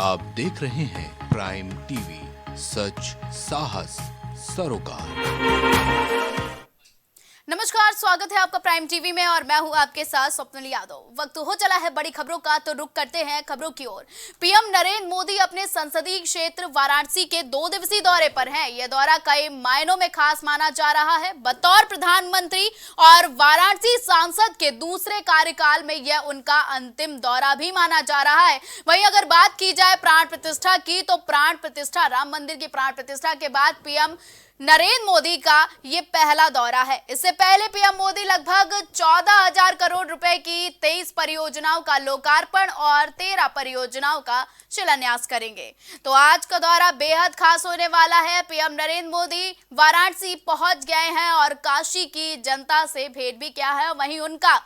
आप देख रहे हैं प्राइम टीवी, सच साहस सरोकार। नमस्कार, स्वागत है आपका प्राइम टीवी में और मैं हूं आपके साथ स्वप्निल यादव। वक्त हो चला है बड़ी खबरों का, तो रुक करते हैं खबरों की ओर। पीएम नरेंद्र मोदी अपने संसदीय क्षेत्र वाराणसी के 2 दिवसीय दौरे पर हैं। यह दौरा कई मायनों में खास माना जा रहा है। बतौर प्रधानमंत्री और वाराणसी सांसद के दूसरे कार्यकाल में यह उनका अंतिम दौरा भी माना जा रहा है। वहीं अगर बात की जाए प्राण प्रतिष्ठा की, तो प्राण प्रतिष्ठा, राम मंदिर की प्राण प्रतिष्ठा के बाद पीएम नरेंद्र मोदी का ये पहला दौरा है। इससे पहले पीएम मोदी लगभग 14,000 करोड़ रुपए की 23 परियोजनाओं का लोकार्पण और 13 परियोजनाओं का शिलान्यास करेंगे। तो आज का दौरा बेहद खास होने वाला है। पीएम नरेंद्र मोदी वाराणसी पहुंच गए हैं और काशी की जनता से भेंट भी किया है। वहीं उनका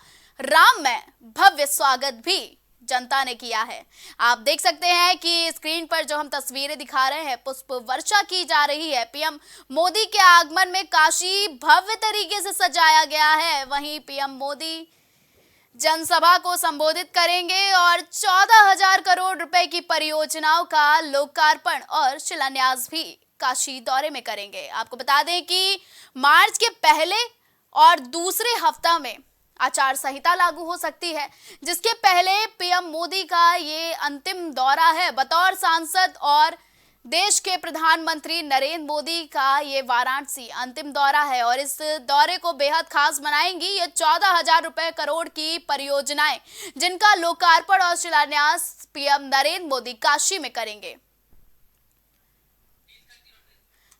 राम में भव्य स्वागत भी जनता ने किया है। आप देख सकते हैं कि स्क्रीन पर जो हम तस्वीरें दिखा रहे हैं, पुष्प वर्षा की जा रही है। पीएम मोदी के आगमन में काशी भव्य तरीके से सजाया गया है। वहीं पीएम मोदी जनसभा को संबोधित करेंगे और 14,000 करोड़ रुपए की परियोजनाओं का लोकार्पण और शिलान्यास भी काशी दौरे में करेंगे। आपको बता दें कि मार्च के पहले और दूसरे हफ्ता में आचार संहिता लागू हो सकती है, जिसके पहले पीएम मोदी का ये अंतिम दौरा है। बतौर सांसद और देश के प्रधानमंत्री नरेंद्र मोदी का ये वाराणसी अंतिम दौरा है और इस दौरे को बेहद खास बनाएंगी ये 14,000 रुपए करोड़ की परियोजनाएं, जिनका लोकार्पण और शिलान्यास पीएम नरेंद्र मोदी काशी में करेंगे।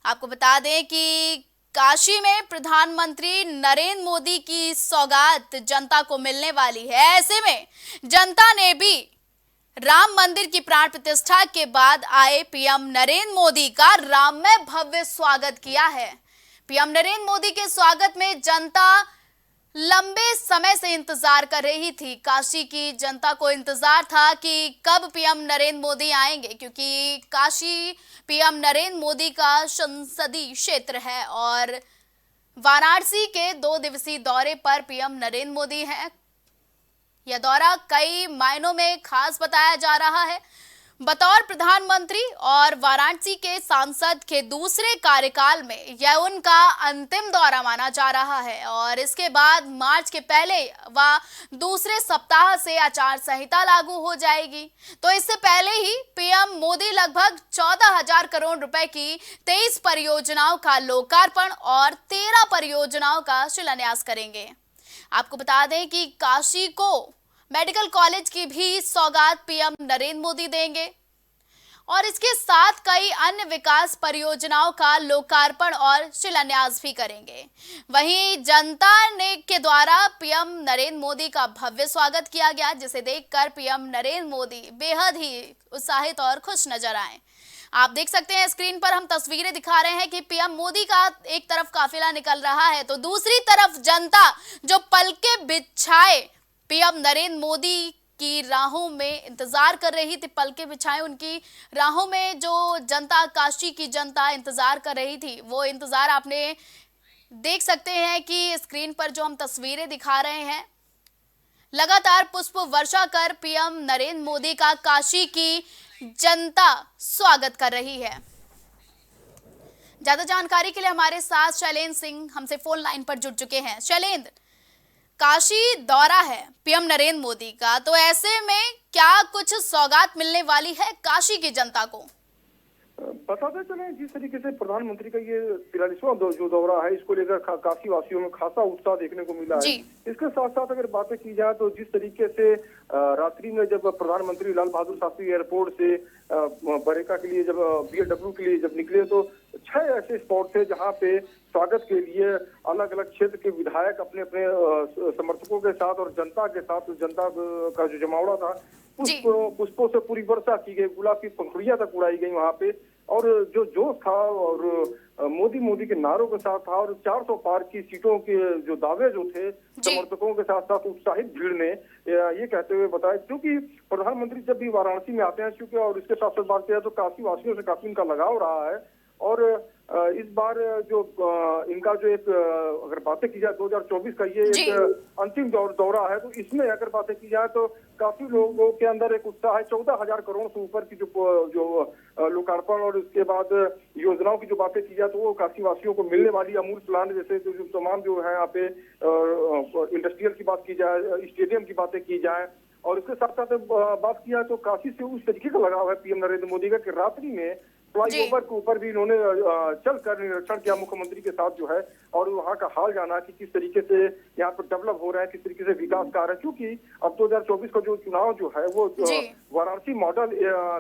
आपको बता दें कि काशी में प्रधानमंत्री नरेंद्र मोदी की सौगात जनता को मिलने वाली है। ऐसे में जनता ने भी राम मंदिर की प्राण प्रतिष्ठा के बाद आए पीएम नरेंद्र मोदी का राम में भव्य स्वागत किया है। पीएम नरेंद्र मोदी के स्वागत में जनता लंबे समय से इंतजार कर रही थी। काशी की जनता को इंतजार था कि कब पीएम नरेंद्र मोदी आएंगे, क्योंकि काशी पीएम नरेंद्र मोदी का संसदीय क्षेत्र है और वाराणसी के 2 दिवसीय दौरे पर पीएम नरेंद्र मोदी हैं। यह दौरा कई मायनों में खास बताया जा रहा है। बतौर प्रधानमंत्री और वाराणसी के सांसद के दूसरे कार्यकाल में यह उनका अंतिम दौरा माना जा रहा है और इसके बाद मार्च के पहले व दूसरे सप्ताह से आचार संहिता लागू हो जाएगी। तो इससे पहले ही पीएम मोदी लगभग 14,000 करोड़ रुपए की 23 परियोजनाओं का लोकार्पण और 13 परियोजनाओं का शिलान्यास करेंगे। आपको बता दें कि काशी को मेडिकल कॉलेज की भी सौगात पीएम नरेंद्र मोदी देंगे और इसके साथ कई अन्य विकास परियोजनाओं का लोकार्पण और शिलान्यास भी करेंगे। वहीं जनता ने के द्वारा पीएम नरेंद्र मोदी का भव्य स्वागत किया गया, जिसे देखकर पीएम नरेंद्र मोदी बेहद ही उत्साहित और खुश नजर आए। आप देख सकते हैं स्क्रीन पर हम तस्वीरें दिखा रहे हैं कि पीएम मोदी का एक तरफ काफिला निकल रहा है तो दूसरी तरफ जनता जो पलके बिछाए पीएम नरेंद्र मोदी की राहों में इंतजार कर रही थी, पलके बिछाए उनकी राहों में जो जनता, काशी की जनता इंतजार कर रही थी, वो इंतजार आपने देख सकते हैं कि स्क्रीन पर जो हम तस्वीरें दिखा रहे हैं, लगातार पुष्प वर्षा कर पीएम नरेंद्र मोदी का काशी की जनता स्वागत कर रही है। ज्यादा जानकारी के लिए हमारे साथ शैलेंद्र सिंह हमसे फोन लाइन पर जुड़ चुके हैं। शैलेंद्र, काशी दौरा है पीएम नरेंद्र मोदी का, तो ऐसे में क्या कुछ सौगात मिलने वाली है काशी की जनता को? बताते चले जिस तरीके से प्रधानमंत्री का ये 43वां जो दौरा है, इसको लेकर काशी वासियों में खासा उत्साह देखने को मिला है। इसके साथ साथ अगर बातें की जाए तो जिस तरीके से रात्रि में जब प्रधानमंत्री लाल बहादुर शास्त्री एयरपोर्ट से बरेका के लिए जब BLW के लिए जब निकले तो 6 ऐसे स्पॉट थे जहां पे स्वागत के लिए अलग अलग क्षेत्र के विधायक अपने अपने समर्थकों के साथ और जनता के साथ, जनता का जो जमावड़ा था पुष्पों से पूरी वर्षा की गई, गुलाब की पंखुड़ियां तक उड़ाई गई वहां पे और जो जोश था और मोदी के नारों के साथ था और 400 पार की सीटों के जो दावे जो थे समर्थकों के साथ साथ उत्साहित भीड़ ने ये कहते हुए बताया, क्योंकि प्रधानमंत्री जब भी वाराणसी में आते हैं चूंकि और इसके साथ साथ बात किया तो काशी वासियों से काफी इनका लगाव रहा है और इस बार जो इनका जो एक अगर बातें की जाए 2024 का ये एक अंतिम दौरा है, तो इसमें अगर बातें की जाए तो काफी लोगों के अंदर एक उत्साह है। 14,000 करोड़ से ऊपर की जो लोकार्पण और उसके बाद योजनाओं की जो बातें की जाए तो वो काशी वासियों को मिलने वाली अमूल प्लांट जैसे जो तमाम जो है यहाँ पे इंडस्ट्रियल की बात की जाए, स्टेडियम की बातें की जाए, और इसके साथ साथ बात किया तो काशी से उस तरीके का लगाव है पीएम नरेंद्र मोदी का कि रात्रि में फ्लाईओवर के ऊपर भी इन्होंने चलकर निरीक्षण किया मुख्यमंत्री के साथ जो है, और वहाँ का हाल जाना कि किस तरीके से यहाँ पर डेवलप हो रहा है, किस तरीके से विकास कार्य है। क्योंकि अब 2024 का जो चुनाव जो है वो वाराणसी मॉडल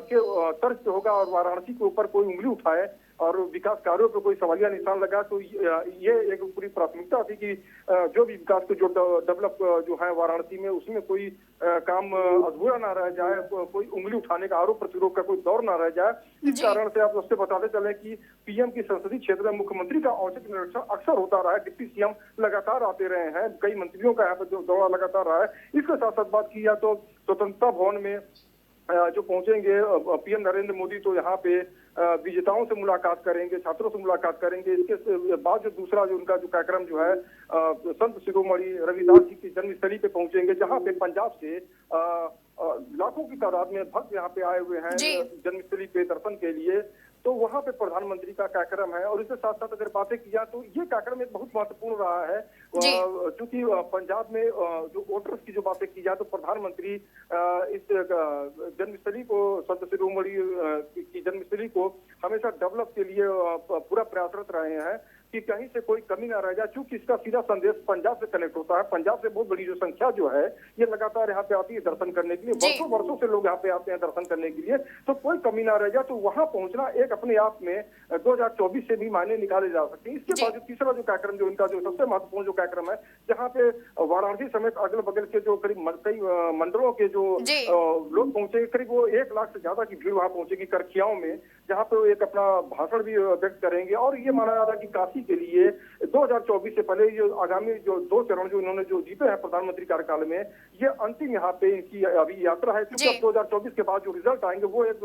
के तर्ज पे होगा, और वाराणसी के ऊपर कोई उंगली उठाए और विकास कार्यों पर कोई सवालिया निशान लगा तो ये एक पूरी प्राथमिकता थी कि जो भी विकास को जो डेवलप जो है वाराणसी में उसमें कोई काम अधूरा ना रह जाए, कोई उंगली उठाने का आरोप प्रतिरोध का कोई दौर ना रह जाए। इस कारण से आप उससे बताते चले कि पीएम की संसदीय क्षेत्र में मुख्यमंत्री का औचक निरीक्षण अक्सर होता रहा है। डिप्टी सीएम लगातार आते रहे हैं, कई मंत्रियों का यहाँ पर जो दौरा लगातार रहा है। इसके साथ साथ बात की जाए तो स्वतंत्रता भवन में जो पहुंचेंगे पीएम नरेंद्र मोदी तो यहाँ पे विजेताओं से मुलाकात करेंगे, छात्रों से मुलाकात करेंगे। इसके बाद जो दूसरा जो उनका जो कार्यक्रम जो है संत शिरोमणि रविदास जी की जन्मस्थली पे पहुंचेंगे, जहाँ पे पंजाब से लाखों की तादाद में भक्त यहाँ पे आए हुए हैं जन्मस्थली पे दर्शन के लिए। तो वहाँ पे प्रधानमंत्री का कार्यक्रम है, और इसके साथ साथ अगर बातें की जाए तो ये कार्यक्रम एक बहुत महत्वपूर्ण रहा है, क्योंकि पंजाब में जो वोटर्स की जो बातें की जाए तो प्रधानमंत्री इस जन्मस्थली को, संत शिरोमणि की जन्मस्थली को हमेशा डेवलप के लिए पूरा प्रयासरत रहे हैं कि कहीं से कोई कमी ना रह जाए। चूंकि इसका सीधा संदेश पंजाब से कनेक्ट होता है, पंजाब से बहुत बड़ी जो संख्या जो है ये लगातार यहाँ पे आती है दर्शन करने के लिए, वर्षों वर्षों से लोग यहाँ पे आते हैं दर्शन करने के लिए, तो कोई कमी ना रह जाए। तो वहाँ पहुंचना एक अपने आप में 2024 से भी मायने निकाले जा सकते हैं। इसके बाद तीसरा जो कार्यक्रम जो इनका जो सबसे महत्वपूर्ण जो कार्यक्रम है, जहाँ पे वाराणसी समेत अगल बगल के जो करीब कई मंडलों के जो लोग पहुंचे, करीब वो 1 लाख से ज्यादा की भीड़ वहाँ पहुंचेगी करखियाओं में, जहाँ पे वो एक अपना भाषण भी व्यक्त करेंगे। और ये माना जा रहा है कि काशी के लिए 2024 से पहले जो आगामी जो 2 चरण जो इन्होंने जो जीते हैं प्रधानमंत्री कार्यकाल में, ये अंतिम यहाँ पे इनकी अभी यात्रा है। क्योंकि 2024 के बाद जो रिजल्ट आएंगे वो एक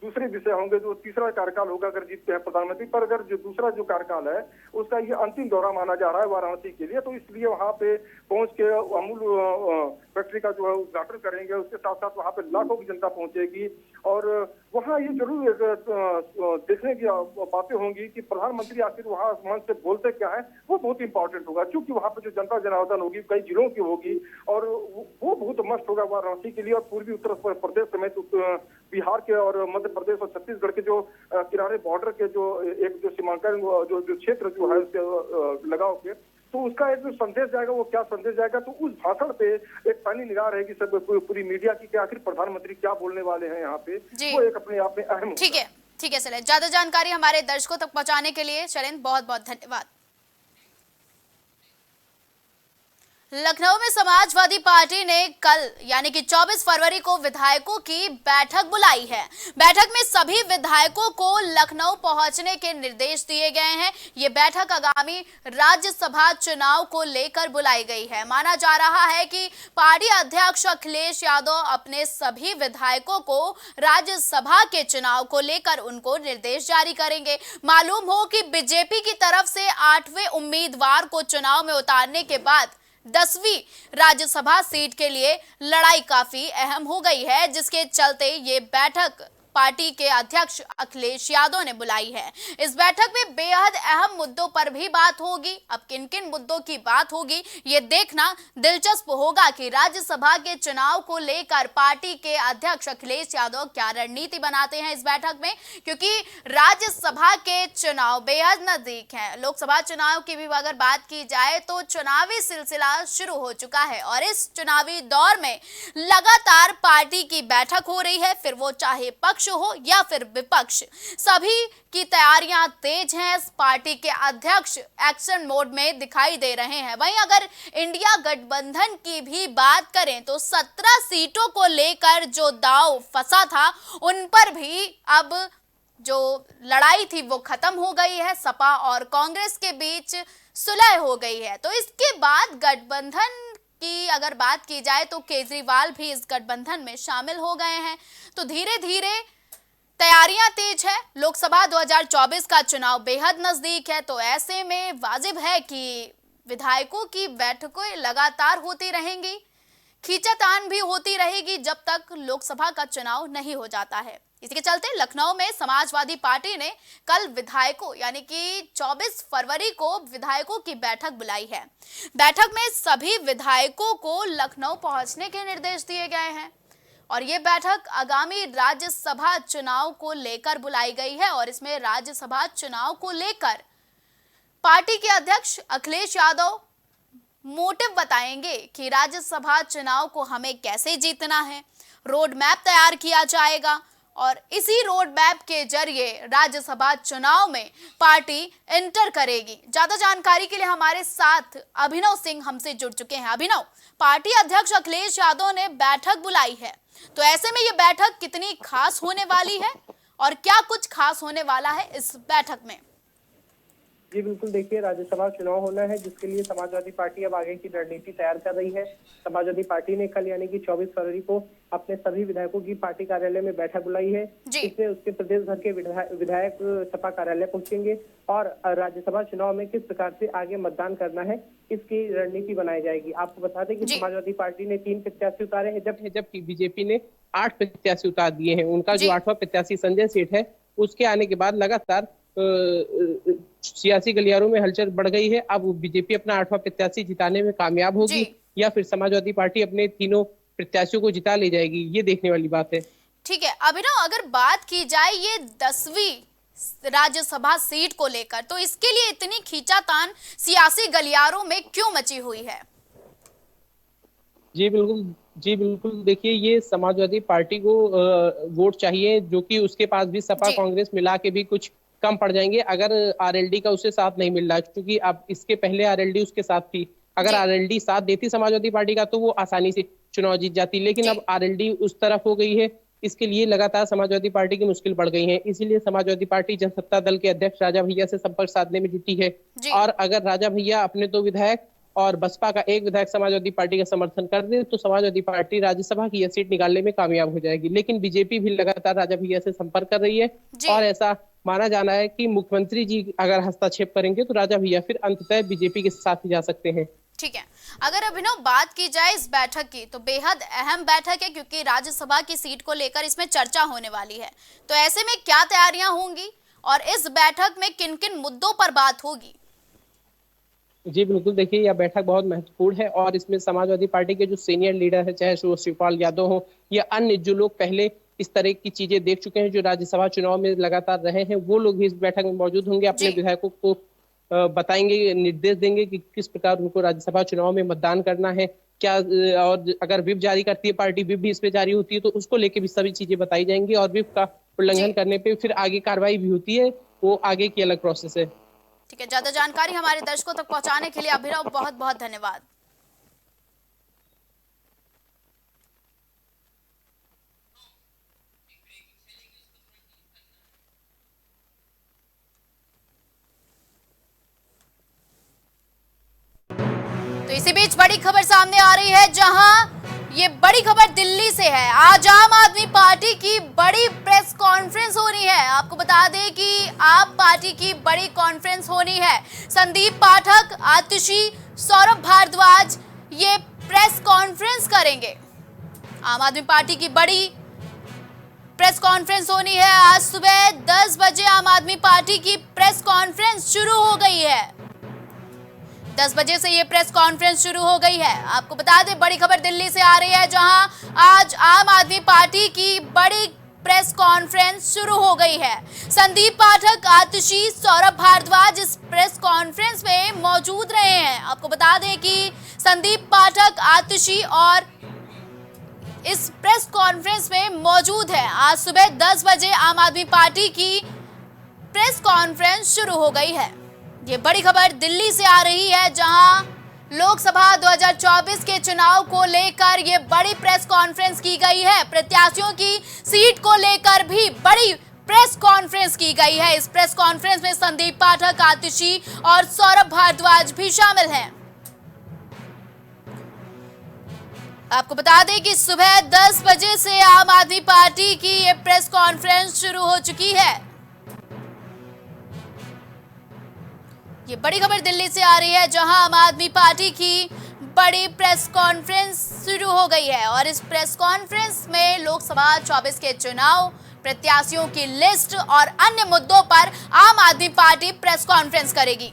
दूसरे विषय होंगे, जो तीसरा कार्यकाल होगा अगर जीतते हैं प्रधानमंत्री। पर अगर जो दूसरा जो कार्यकाल है उसका ये अंतिम दौरा माना जा रहा है वाराणसी के लिए, तो इसलिए वहाँ पे पहुंच के अमूल फैक्ट्री का जो है उद्घाटन करेंगे। उसके साथ साथ वहाँ पे लाखों की जनता पहुंचेगी, और वहाँ ये जरूर देखने की बातें होंगी कि प्रधानमंत्री आखिर वहाँ मंच से बोलते क्या है, वो बहुत इंपॉर्टेंट होगा। क्योंकि वहाँ पे जो जनता जनार्दन होगी कई जिलों की होगी, और वो बहुत मस्त होगा वाराणसी के लिए। और पूर्वी उत्तर प्रदेश समेत बिहार के और मध्य प्रदेश और छत्तीसगढ़ के जो किनारे बॉर्डर के जो एक जो सीमांकन जो क्षेत्र जो है उसके लगाव के, तो उसका एक जो संदेश जाएगा वो क्या संदेश जाएगा, तो उस भाषण पे एक पैनी निगाह रहेगी सब पूरी मीडिया की कि आखिर प्रधानमंत्री क्या बोलने वाले हैं यहाँ पे, वो एक अपने आप में अहम। ठीक है शैलेंद्र, ज्यादा जानकारी हमारे दर्शकों तक पहुंचाने के लिए शैलेंद्र बहुत बहुत धन्यवाद। लखनऊ में समाजवादी पार्टी ने कल यानी कि 24 फरवरी को विधायकों की बैठक बुलाई है। बैठक में सभी विधायकों को लखनऊ पहुंचने के निर्देश दिए गए हैं। ये बैठक आगामी राज्यसभा चुनाव को लेकर बुलाई गई है। माना जा रहा है कि पार्टी अध्यक्ष अखिलेश यादव अपने सभी विधायकों को राज्यसभा के चुनाव को लेकर उनको निर्देश जारी करेंगे। मालूम हो कि बीजेपी की तरफ से 8वें उम्मीदवार को चुनाव में उतारने के बाद 10वीं राज्यसभा सीट के लिए लड़ाई काफी अहम हो गई है, जिसके चलते ये बैठक पार्टी के अध्यक्ष अखिलेश यादव ने बुलाई है। इस बैठक में बेहद अहम मुद्दों पर भी बात होगी। अब किन किन मुद्दों की बात होगी ये देखना दिलचस्प होगा कि राज्यसभा के चुनाव को लेकर पार्टी के अध्यक्ष अखिलेश यादव क्या रणनीति बनाते हैं इस बैठक में, क्योंकि राज्यसभा के चुनाव बेहद नजदीक हैं। लोकसभा चुनाव की भी अगर बात की जाए तो चुनावी सिलसिला शुरू हो चुका है, और इस चुनावी दौर में लगातार पार्टी की बैठक हो रही है, फिर वो चाहे पक्ष हो या फिर विपक्ष, सभी की तैयारियां तेज हैं। पार्टी के अध्यक्ष एक्शन मोड में दिखाई दे रहे हैं। वहीं अगर इंडिया गठबंधन की भी बात करें तो 17 सीटों को लेकर जो दांव फंसा था उन पर भी अब जो लड़ाई थी वो खत्म हो गई है। सपा और कांग्रेस के बीच सुलह हो गई है। तो इसके बाद गठबंधन की अगर बात की जाए तो केजरीवाल भी इस गठबंधन में शामिल हो गए हैं। तो धीरे धीरे तैयारियां तेज है, लोकसभा 2024 का चुनाव बेहद नजदीक है, तो ऐसे में वाजिब है कि विधायकों की बैठकें लगातार होती रहेंगी, खींचातान भी होती रहेगी जब तक लोकसभा का चुनाव नहीं हो जाता है। इसी के चलते लखनऊ में समाजवादी पार्टी ने कल विधायकों यानी कि 24 फरवरी को विधायकों की बैठक बुलाई है। बैठक में सभी विधायकों को लखनऊ पहुंचने के निर्देश दिए गए हैं और ये बैठक आगामी राज्यसभा चुनाव को लेकर बुलाई गई है और इसमें राज्यसभा चुनाव को लेकर पार्टी के अध्यक्ष अखिलेश यादव मोटिव बताएंगे कि राज्यसभा चुनाव को हमें कैसे जीतना है, रोड मैप तैयार किया जाएगा और इसी रोड मैप के जरिए राज्यसभा चुनाव में पार्टी एंटर करेगी। ज्यादा जानकारी के लिए हमारे साथ अभिनव सिंह हमसे जुड़ चुके हैं। अभिनव, पार्टी अध्यक्ष अखिलेश यादव ने बैठक बुलाई है, तो ऐसे में ये बैठक कितनी खास होने वाली है और क्या कुछ खास होने वाला है इस बैठक में? जी बिल्कुल, देखिए राज्यसभा चुनाव होना है जिसके लिए समाजवादी पार्टी अब आगे की रणनीति तैयार कर रही है। समाजवादी पार्टी ने कल यानी कि 24 फरवरी को अपने सभी विधायकों की पार्टी कार्यालय में बैठक बुलाई है। इसमें उसके प्रदेश भर के विधायक सपा कार्यालय पहुंचेंगे और राज्यसभा चुनाव में किस प्रकार से आगे मतदान करना है इसकी रणनीति बनाई जाएगी। आपको बता दें कि समाजवादी पार्टी ने 3 प्रत्याशी उतारे हैं जबकि बीजेपी ने 8 प्रत्याशी उतार दिए हैं। उनका जो 8वां प्रत्याशी संजय सेठ है उसके आने के बाद लगातार सियासी गलियारों में हलचल बढ़ गई है। अब बीजेपी अपना 8वां प्रत्याशी जिताने में कामयाब होगी या फिर समाजवादी पार्टी अपने तीनों प्रत्याशियों को जिता ले जाएगी, ये देखने वाली बात है। ठीक है अभिनव, अगर बात की जाए ये 10वीं राज्यसभा सीट को लेकर, तो इसके लिए इतनी खींचातान सियासी गलियारों में क्यों मची हुई है? जी बिल्कुल, देखिए ये समाजवादी पार्टी को वोट चाहिए जो कि उसके पास भी सपा कांग्रेस मिला के भी कुछ कम पड़ जाएंगे अगर आरएलडी का उसे साथ नहीं मिल रहा, क्योंकि अब इसके पहले आरएलडी उसके साथ थी। अगर आरएलडी साथ देती समाजवादी पार्टी का तो वो आसानी से चुनाव जीत जाती, लेकिन अब आरएलडी उस तरफ हो गई है, इसके लिए लगातार समाजवादी पार्टी की मुश्किल बढ़ गई है। इसीलिए समाजवादी पार्टी जनसत्ता दल के अध्यक्ष राजा भैया से संपर्क साधने में जुटी है और अगर राजा भैया अपने 2 विधायक और बसपा का 1 विधायक समाजवादी पार्टी का समर्थन कर दे तो समाजवादी पार्टी राज्यसभा की यह सीट निकालने में कामयाब हो जाएगी। लेकिन बीजेपी भी लगातार राजा भैया से संपर्क कर रही है और ऐसा माना जाना है कि मुख्यमंत्री जी अगर हस्तक्षेप करेंगे तो राजा भैया फिर अंततः बीजेपी के साथ ही जा सकते हैं। ठीक है, अगर अभिनव बात की जाए इस बैठक की तो बेहद अहम बैठक है क्योंकि राज्यसभा की सीट को लेकर इसमें चर्चा होने वाली है, तो ऐसे में क्या तैयारियां होंगी और इस बैठक में किन किन मुद्दों पर बात होगी? जी बिल्कुल, देखिए यह बैठक बहुत महत्वपूर्ण है और इसमें समाजवादी पार्टी के जो सीनियर लीडर है, चाहे शिवपाल यादव हो या अन्य जो लोग पहले इस तरह की चीजें देख चुके हैं, जो राज्यसभा चुनाव में लगातार रहे हैं, वो लोग भी इस बैठक में मौजूद होंगे। अपने विधायकों को बताएंगे, निर्देश देंगे कि किस प्रकार उनको राज्यसभा चुनाव में मतदान करना है, क्या और अगर व्हिप जारी करती है पार्टी, व्हिप भी इस पे जारी होती है तो उसको लेके भी सभी चीजें बताई जाएंगी और व्हिप का उल्लंघन करने पे फिर आगे कार्रवाई भी होती है, वो आगे की अलग प्रोसेस है। ठीक है, ज्यादा जानकारी हमारे दर्शकों तक पहुंचाने के लिए अभिनव बहुत बहुत धन्यवाद। तो इसी बीच बड़ी खबर सामने आ रही है, जहां ये बड़ी खबर दिल्ली से है। आज आम आदमी पार्टी की बड़ी प्रेस कॉन्फ्रेंस हो रही है। आपको बता दें कि आप पार्टी की बड़ी कॉन्फ्रेंस होनी है। संदीप पाठक, आतिशी, सौरभ भारद्वाज ये प्रेस कॉन्फ्रेंस करेंगे। आम आदमी पार्टी की बड़ी प्रेस कॉन्फ्रेंस होनी है। आज सुबह 10 बजे आम आदमी पार्टी की प्रेस कॉन्फ्रेंस शुरू हो गई है। 10 बजे से ये प्रेस कॉन्फ्रेंस शुरू हो गई है। आपको बता दें बड़ी खबर दिल्ली से आ रही है, जहां आज आम आदमी पार्टी की बड़ी प्रेस कॉन्फ्रेंस शुरू हो गई है। संदीप पाठक, आतिशी, सौरभ भारद्वाज इस प्रेस कॉन्फ्रेंस में मौजूद रहे हैं। आपको बता दें कि संदीप पाठक, आतिशी और इस प्रेस कॉन्फ्रेंस में मौजूद है। आज सुबह 10 बजे आम आदमी पार्टी की प्रेस कॉन्फ्रेंस शुरू हो गई है। ये बड़ी खबर दिल्ली से आ रही है, जहां लोकसभा 2024 के चुनाव को लेकर ये बड़ी प्रेस कॉन्फ्रेंस की गई है। प्रत्याशियों की सीट को लेकर भी बड़ी प्रेस कॉन्फ्रेंस की गई है। इस प्रेस कॉन्फ्रेंस में संदीप पाठक, आतिशी और सौरभ भारद्वाज भी शामिल हैं। आपको बता दें कि सुबह 10 बजे से आम आदमी पार्टी की ये प्रेस कॉन्फ्रेंस शुरू हो चुकी है। ये बड़ी खबर दिल्ली से आ रही है, जहां आम आदमी पार्टी की बड़ी प्रेस कॉन्फ्रेंस शुरू हो गई है और इस प्रेस कॉन्फ्रेंस में लोकसभा 24 के चुनाव, प्रत्याशियों की लिस्ट और अन्य मुद्दों पर आम आदमी पार्टी प्रेस कॉन्फ्रेंस करेगी।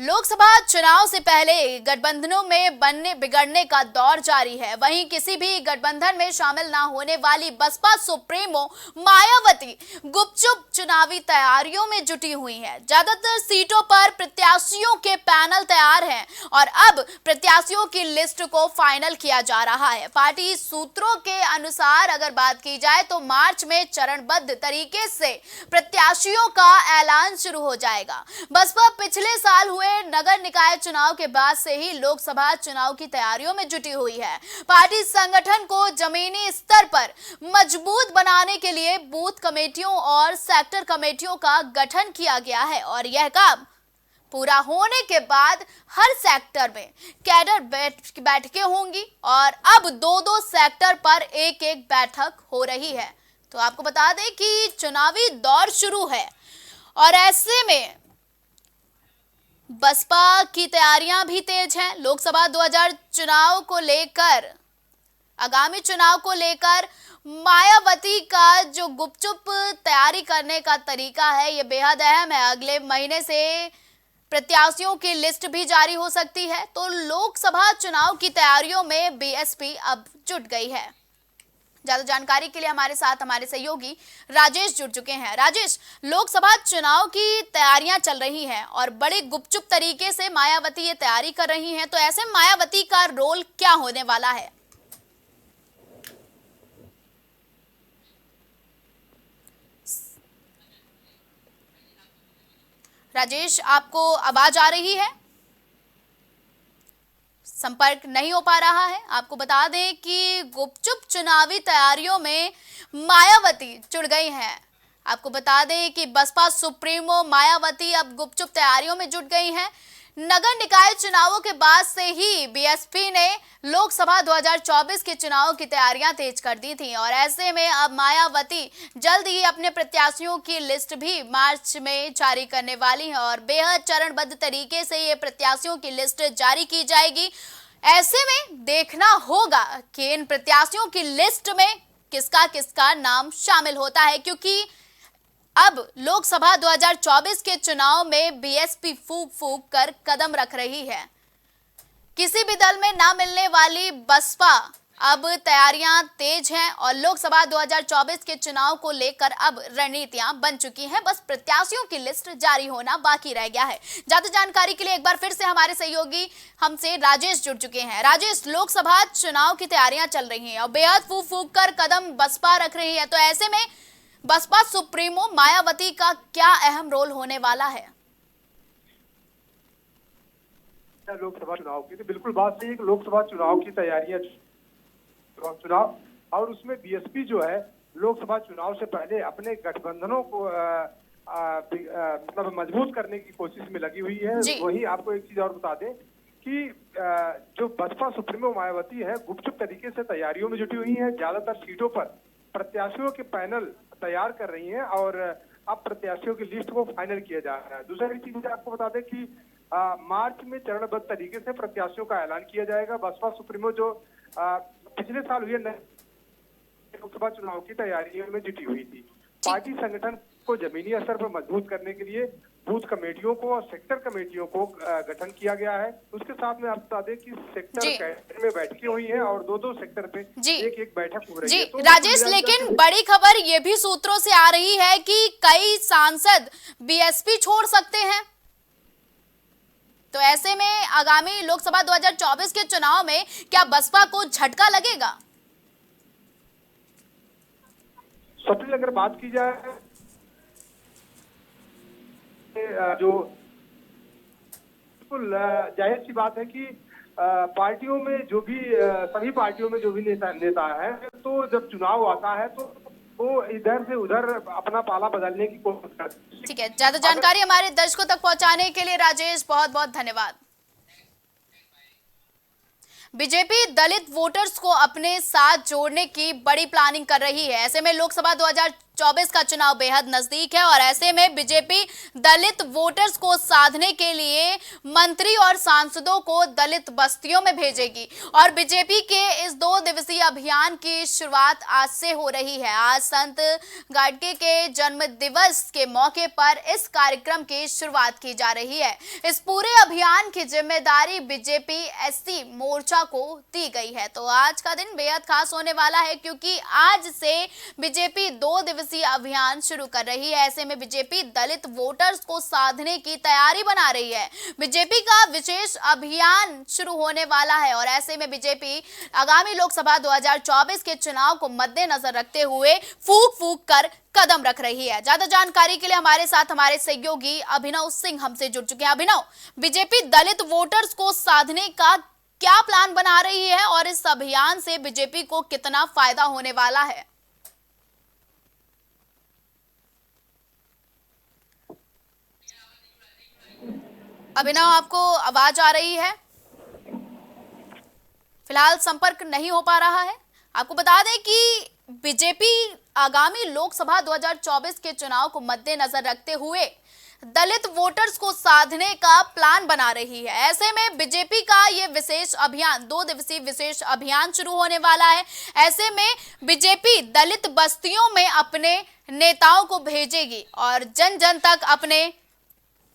लोकसभा चुनाव से पहले गठबंधनों में बनने बिगड़ने का दौर जारी है। वहीं किसी भी गठबंधन में शामिल ना होने वाली बसपा सुप्रीमो मायावती गुपचुप चुनावी तैयारियों में जुटी हुई है। ज्यादातर सीटों पर प्रत्याशियों के पैनल तैयार हैं और अब प्रत्याशियों की लिस्ट को फाइनल किया जा रहा है। पार्टी सूत्रों के अनुसार अगर बात की जाए तो मार्च में चरणबद्ध तरीके से प्रत्याशियों का ऐलान शुरू हो जाएगा। बसपा पिछले साल हुए नगर निकाय चुनाव के बाद से ही लोकसभा चुनाव की तैयारियों में जुटी हुई है। पार्टी संगठन को जमीनी स्तर पर मजबूत बनाने के लिए बूथ कमेटियों और सेक्टर कमेटियों का गठन किया गया है और यह काम पूरा होने के बाद हर सेक्टर में कैडर बैठकें होंगी और अब दो सेक्टर पर एक बैठक हो रही है। तो आपको बता दें कि चुनावी दौर शुरू है और ऐसे में बसपा की तैयारियां भी तेज हैं। लोकसभा 2000 चुनाव को लेकर, आगामी चुनाव को लेकर मायावती का जो गुपचुप तैयारी करने का तरीका है, ये बेहद अहम है। अगले महीने से प्रत्याशियों की लिस्ट भी जारी हो सकती है। तो लोकसभा चुनाव की तैयारियों में बीएसपी अब जुट गई है। ज्यादा जानकारी के लिए हमारे साथ हमारे सहयोगी राजेश जुड़ चुके हैं। राजेश, लोकसभा चुनाव की तैयारियां चल रही हैं और बड़े गुपचुप तरीके से मायावती ये तैयारी कर रही हैं, तो ऐसे मायावती का रोल क्या होने वाला है? राजेश, आपको आवाज आ रही है? संपर्क नहीं हो पा रहा है। आपको बता दें कि गुपचुप चुनावी तैयारियों में मायावती जुड़ गई हैं। आपको बता दें कि बसपा सुप्रीमो मायावती अब गुपचुप तैयारियों में जुट गई हैं। नगर निकाय चुनावों के बाद से ही बीएसपी ने लोकसभा 2024 के चुनाव की तैयारियां तेज कर दी थी और ऐसे में अब मायावती जल्द ही अपने प्रत्याशियों की लिस्ट भी मार्च में जारी करने वाली है और बेहद चरणबद्ध तरीके से ये प्रत्याशियों की लिस्ट जारी की जाएगी। ऐसे में देखना होगा कि इन प्रत्याशियों की लिस्ट में किसका किसका नाम शामिल होता है, क्योंकि अब लोकसभा 2024 के चुनाव में बीएसपी फूंक फूंक कर कदम रख रही है। किसी भी दल में ना मिलने वाली बसपा अब तैयारियां तेज हैं और लोकसभा 2024 के चुनाव को लेकर अब रणनीतियां बन चुकी हैं। बस प्रत्याशियों की लिस्ट जारी होना बाकी रह गया है। ज्यादा जानकारी के लिए एक बार फिर से हमारे सहयोगी हमसे राजेश जुड़ चुके हैं। राजेश, लोकसभा चुनाव की तैयारियां चल रही हैं और बेहद फूंक फूंक कर कदम बसपा रख रही है, तो ऐसे में बसपा सुप्रीमो मायावती का क्या अहम रोल होने वाला है? लोकसभा चुनाव की तो बिल्कुल बात सही है कि लोकसभा चुनाव की तैयारियां चुनाव और उसमें बीएसपी जो है लोकसभा चुनाव से पहले अपने गठबंधनों को मतलब मजबूत करने की कोशिश में लगी हुई है। वही आपको एक चीज और बता दें कि जो बसपा सुप्रीमो मायावती है गुपचुप तरीके से तैयारियों में जुटी हुई है। ज्यादातर सीटों पर प्रत्याशियों के पैनल तैयार कर रही हैं और अब प्रत्याशियों की लिस्ट को फाइनल किया जा रहा है। दूसरी चीज आपको बता दें कि मार्च में चरणबद्ध तरीके से प्रत्याशियों का ऐलान किया जाएगा। बसपा सुप्रीमो जो पिछले साल हुए लोकसभा चुनाव की तैयारियों में जुटी हुई थी। पार्टी संगठन को जमीनी स्तर पर मजबूत करने के लिए बूथ कमेटियों को और सेक्टर कमेटियों को गठन किया गया है। उसके साथ में आप बता दें कि सेक्टर में बैठकें हुई हैं और दो दो सेक्टर पे एक बैठक हो रही है। तो राजेश, लेकिन बड़ी खबर ये भी सूत्रों से आ रही है कि कई सांसद बीएसपी छोड़ सकते हैं। तो ऐसे में आगामी लोकसभा 2024 के चुनाव में क्या बसपा को झटका लगेगा? सबसे अगर बात की जाए जो बिल्कुल जाहिर सी बात है कि पार्टियों में जो भी सभी पार्टियों में जो भी नेता है, तो जब चुनाव आता है तो वो इधर से उधर अपना पाला बदलने की कोशिश करते हैं। ठीक है, ज्यादा जानकारी हमारे दर्शकों तक पहुंचाने के लिए राजेश बहुत बहुत धन्यवाद। बीजेपी दलित वोटर्स को अपने साथ जोड़ने की बड़ी प्लानिंग कर रही है। ऐसे में लोकसभा 2024 का चुनाव बेहद नजदीक है और ऐसे में बीजेपी दलित वोटर्स को साधने के लिए मंत्री और सांसदों को दलित बस्तियों में भेजेगी और बीजेपी के इस 2 दिवसीय अभियान की शुरुआत आज से हो रही है। आज संत गाडगे के जन्म दिवस के मौके पर इस कार्यक्रम की शुरुआत की जा रही है। इस पूरे अभियान की जिम्मेदारी बीजेपी एससी मोर्चा को दी गई है। तो आज का दिन बेहद खास होने वाला है क्योंकि आज से बीजेपी 2 दिवसीय अभियान शुरू कर रही है। ऐसे में बीजेपी दलित वोटर्स को साधने की तैयारी बना रही है। बीजेपी का विशेष अभियान शुरू होने वाला है और ऐसे में बीजेपी आगामी लोकसभा 2024 के चुनाव को मद्देनजर रखते हुए फूंक फूंक कर कदम रख रही है। ज्यादा जानकारी के लिए हमारे साथ हमारे सहयोगी अभिनव सिंह हमसे जुड़ चुके हैं। अभिनव, बीजेपी दलित वोटर्स को साधने का क्या प्लान बना रही है और इस अभियान से बीजेपी को कितना फायदा होने वाला है? अभिनव, आपको आवाज आ रही है? फिलहाल संपर्क नहीं हो पा रहा है। आपको बता दें कि बीजेपी आगामी लोकसभा 2024 के चुनाव को मद्देनजर रखते हुए दलित वोटर्स को साधने का प्लान बना रही है। ऐसे में बीजेपी का ये विशेष अभियान 2 दिवसीय विशेष अभियान शुरू होने वाला है। ऐसे में बीजेपी दलित बस्तियों में अपने नेताओं को भेजेगी और जन जन तक अपने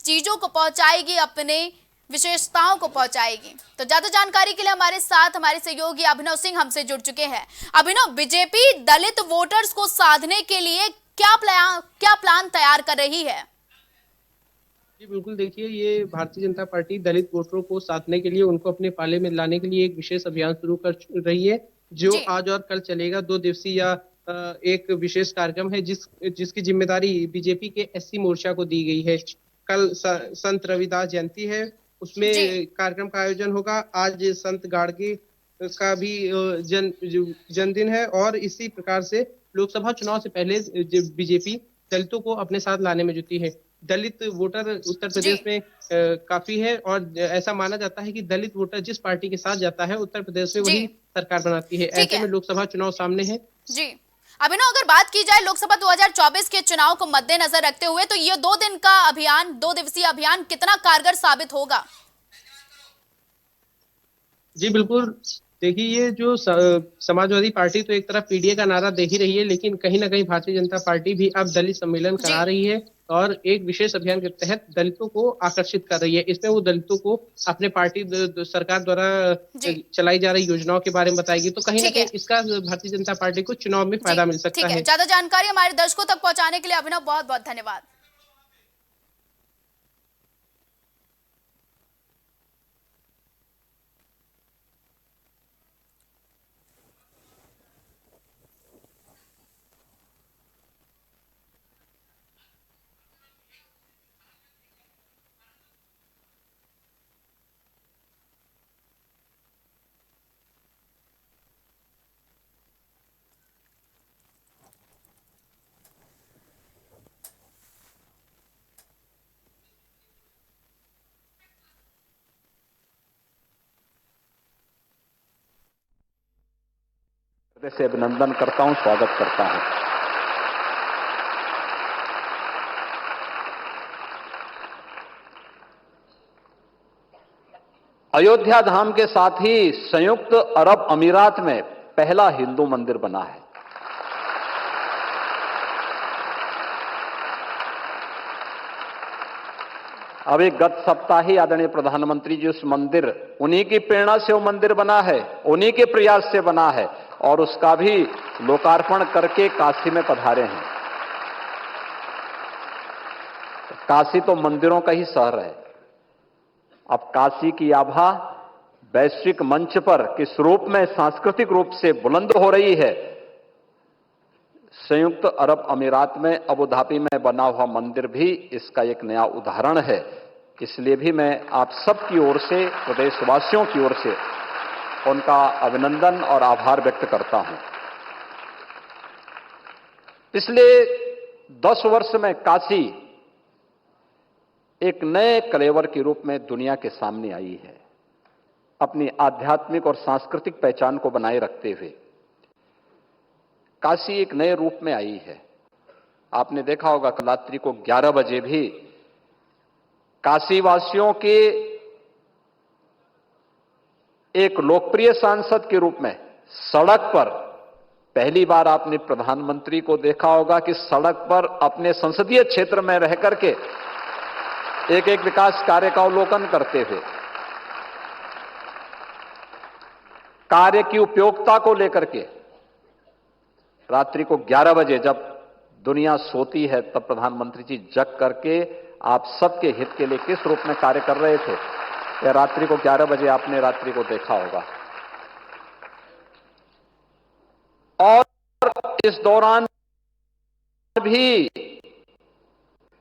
चीजों को पहुंचाएगी, अपने विशेषताओं को पहुंचाएगी। तो ज्यादा जानकारी के लिए हमारे साथ हमारे सहयोगी अभिनव सिंह हमसे जुड़ चुके हैं। अभिनव, बीजेपी दलित वोटर्स को साधने के लिए क्या प्लान तैयार कर रही है? जी बिल्कुल, देखिए ये भारतीय जनता पार्टी दलित वोटरों को साधने के लिए, उनको अपने पाले में लाने के लिए एक विशेष अभियान शुरू कर रही है जो आज और कल चलेगा। 2 दिवसीय एक विशेष कार्यक्रम है जिसकी जिम्मेदारी बीजेपी के एससी मोर्चा को दी गई है। कल संत रविदास जयंती है, उसमें कार्यक्रम का आयोजन होगा। आज संत गाडगे का भी जन्मदिन है और इसी प्रकार से लोकसभा चुनाव से पहले बीजेपी दलितों को अपने साथ लाने में जुटी है। दलित वोटर उत्तर प्रदेश में काफी है और ऐसा माना जाता है कि दलित वोटर जिस पार्टी के साथ जाता है उत्तर प्रदेश में वही सरकार बनाती है। ऐसे में लोकसभा चुनाव सामने है। जी अभिनव, अगर बात की जाए लोकसभा 2024 के चुनाव को मद्देनजर रखते हुए तो ये 2 दिन का अभियान, 2 दिवसीय अभियान कितना कारगर साबित होगा? जी बिल्कुल, देखिए ये जो समाजवादी पार्टी तो एक तरफ पीडीए का नारा दे ही रही है, लेकिन कहीं ना कहीं भारतीय जनता पार्टी भी अब दलित सम्मेलन करा रही है और एक विशेष अभियान के तहत दलितों को आकर्षित कर रही है। इसमें वो दलितों को अपने पार्टी सरकार द्वारा चलाई जा रही योजनाओं के बारे में बताएगी। तो कहीं ना कहीं इसका भारतीय जनता पार्टी को चुनाव में फायदा मिल सकता है। ज्यादा जानकारी हमारे दर्शकों तक पहुंचाने के लिए अभिनव बहुत बहुत धन्यवाद। से अभिनंदन करता हूं, स्वागत करता हूं। अयोध्या धाम के साथ ही संयुक्त अरब अमीरात में पहला हिंदू मंदिर बना है। अभी गत सप्ताह ही आदरणीय प्रधानमंत्री जी उस मंदिर, उन्हीं की प्रेरणा से वो मंदिर बना है, उन्हीं के प्रयास से बना है और उसका भी लोकार्पण करके काशी में पधारे हैं। काशी तो मंदिरों का ही शहर है। अब काशी की आभा वैश्विक मंच पर किस रूप में सांस्कृतिक रूप से बुलंद हो रही है। संयुक्त अरब अमीरात में अबू धाबी में बना हुआ मंदिर भी इसका एक नया उदाहरण है। इसलिए भी मैं आप सबकी ओर से, प्रदेशवासियों की ओर से उनका अभिनंदन और आभार व्यक्त करता हूं। पिछले 10 वर्ष में काशी एक नए कलेवर के रूप में दुनिया के सामने आई है। अपनी आध्यात्मिक और सांस्कृतिक पहचान को बनाए रखते हुए काशी एक नए रूप में आई है। आपने देखा होगा कल रात्रि को 11 बजे भी काशीवासियों के एक लोकप्रिय सांसद के रूप में सड़क पर पहली बार आपने प्रधानमंत्री को देखा होगा कि सड़क पर अपने संसदीय क्षेत्र में रह करके एक एक विकास कार्य का अवलोकन करते हुए कार्य की उपयोगिता को लेकर के रात्रि को 11 बजे जब दुनिया सोती है तब प्रधानमंत्री जी जग करके आप सबके हित के लिए किस रूप में कार्य कर रहे थे, या रात्रि को 11 बजे आपने रात्रि को देखा होगा। और इस दौरान भी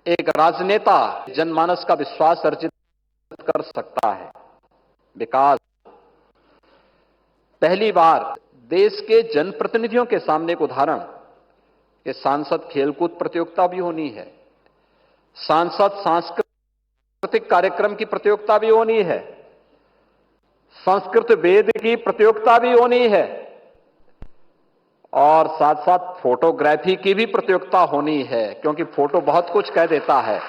एक राजनेता जनमानस का विश्वास अर्जित कर सकता है। विकास पहली बार देश के जनप्रतिनिधियों के सामने एक उदाहरण कि सांसद खेलकूद प्रतियोगिता भी होनी है, सांसद सांस्कृतिक कार्यक्रम की प्रतियोगिता भी होनी है, संस्कृत वेद की प्रतियोगिता भी होनी है और साथ साथ फोटोग्राफी की भी प्रतियोगिता होनी है, क्योंकि फोटो बहुत कुछ कह देता है।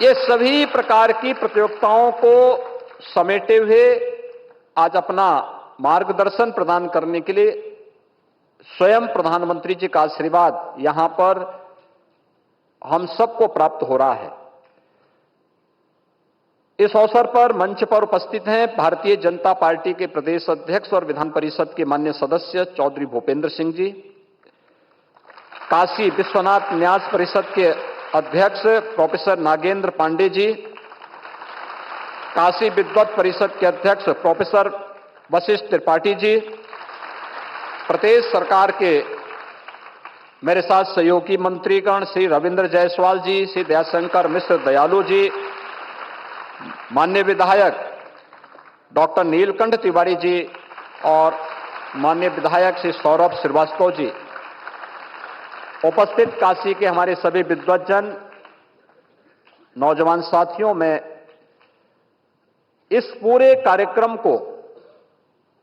ये सभी प्रकार की प्रतियोगिताओं को समेटे हुए आज अपना मार्गदर्शन प्रदान करने के लिए स्वयं प्रधानमंत्री जी का आशीर्वाद यहां पर हम सबको प्राप्त हो रहा है। इस अवसर पर मंच पर उपस्थित हैं भारतीय जनता पार्टी के प्रदेश अध्यक्ष और विधान परिषद के माननीय सदस्य चौधरी भूपेंद्र सिंह जी, काशी विश्वनाथ न्यास परिषद के अध्यक्ष प्रोफेसर नागेंद्र पांडे जी, काशी विद्वत परिषद के अध्यक्ष प्रोफेसर वशिष्ठ त्रिपाठी जी, प्रदेश सरकार के मेरे साथ सहयोगी मंत्रीगण श्री रविंद्र जायसवाल जी, श्री दयाशंकर मिश्र दयालु जी, माननीय विधायक डॉक्टर नीलकंठ तिवारी जी और माननीय विधायक श्री सौरभ श्रीवास्तव जी, उपस्थित काशी के हमारे सभी विद्वज्जन, नौजवान साथियों, में इस पूरे कार्यक्रम को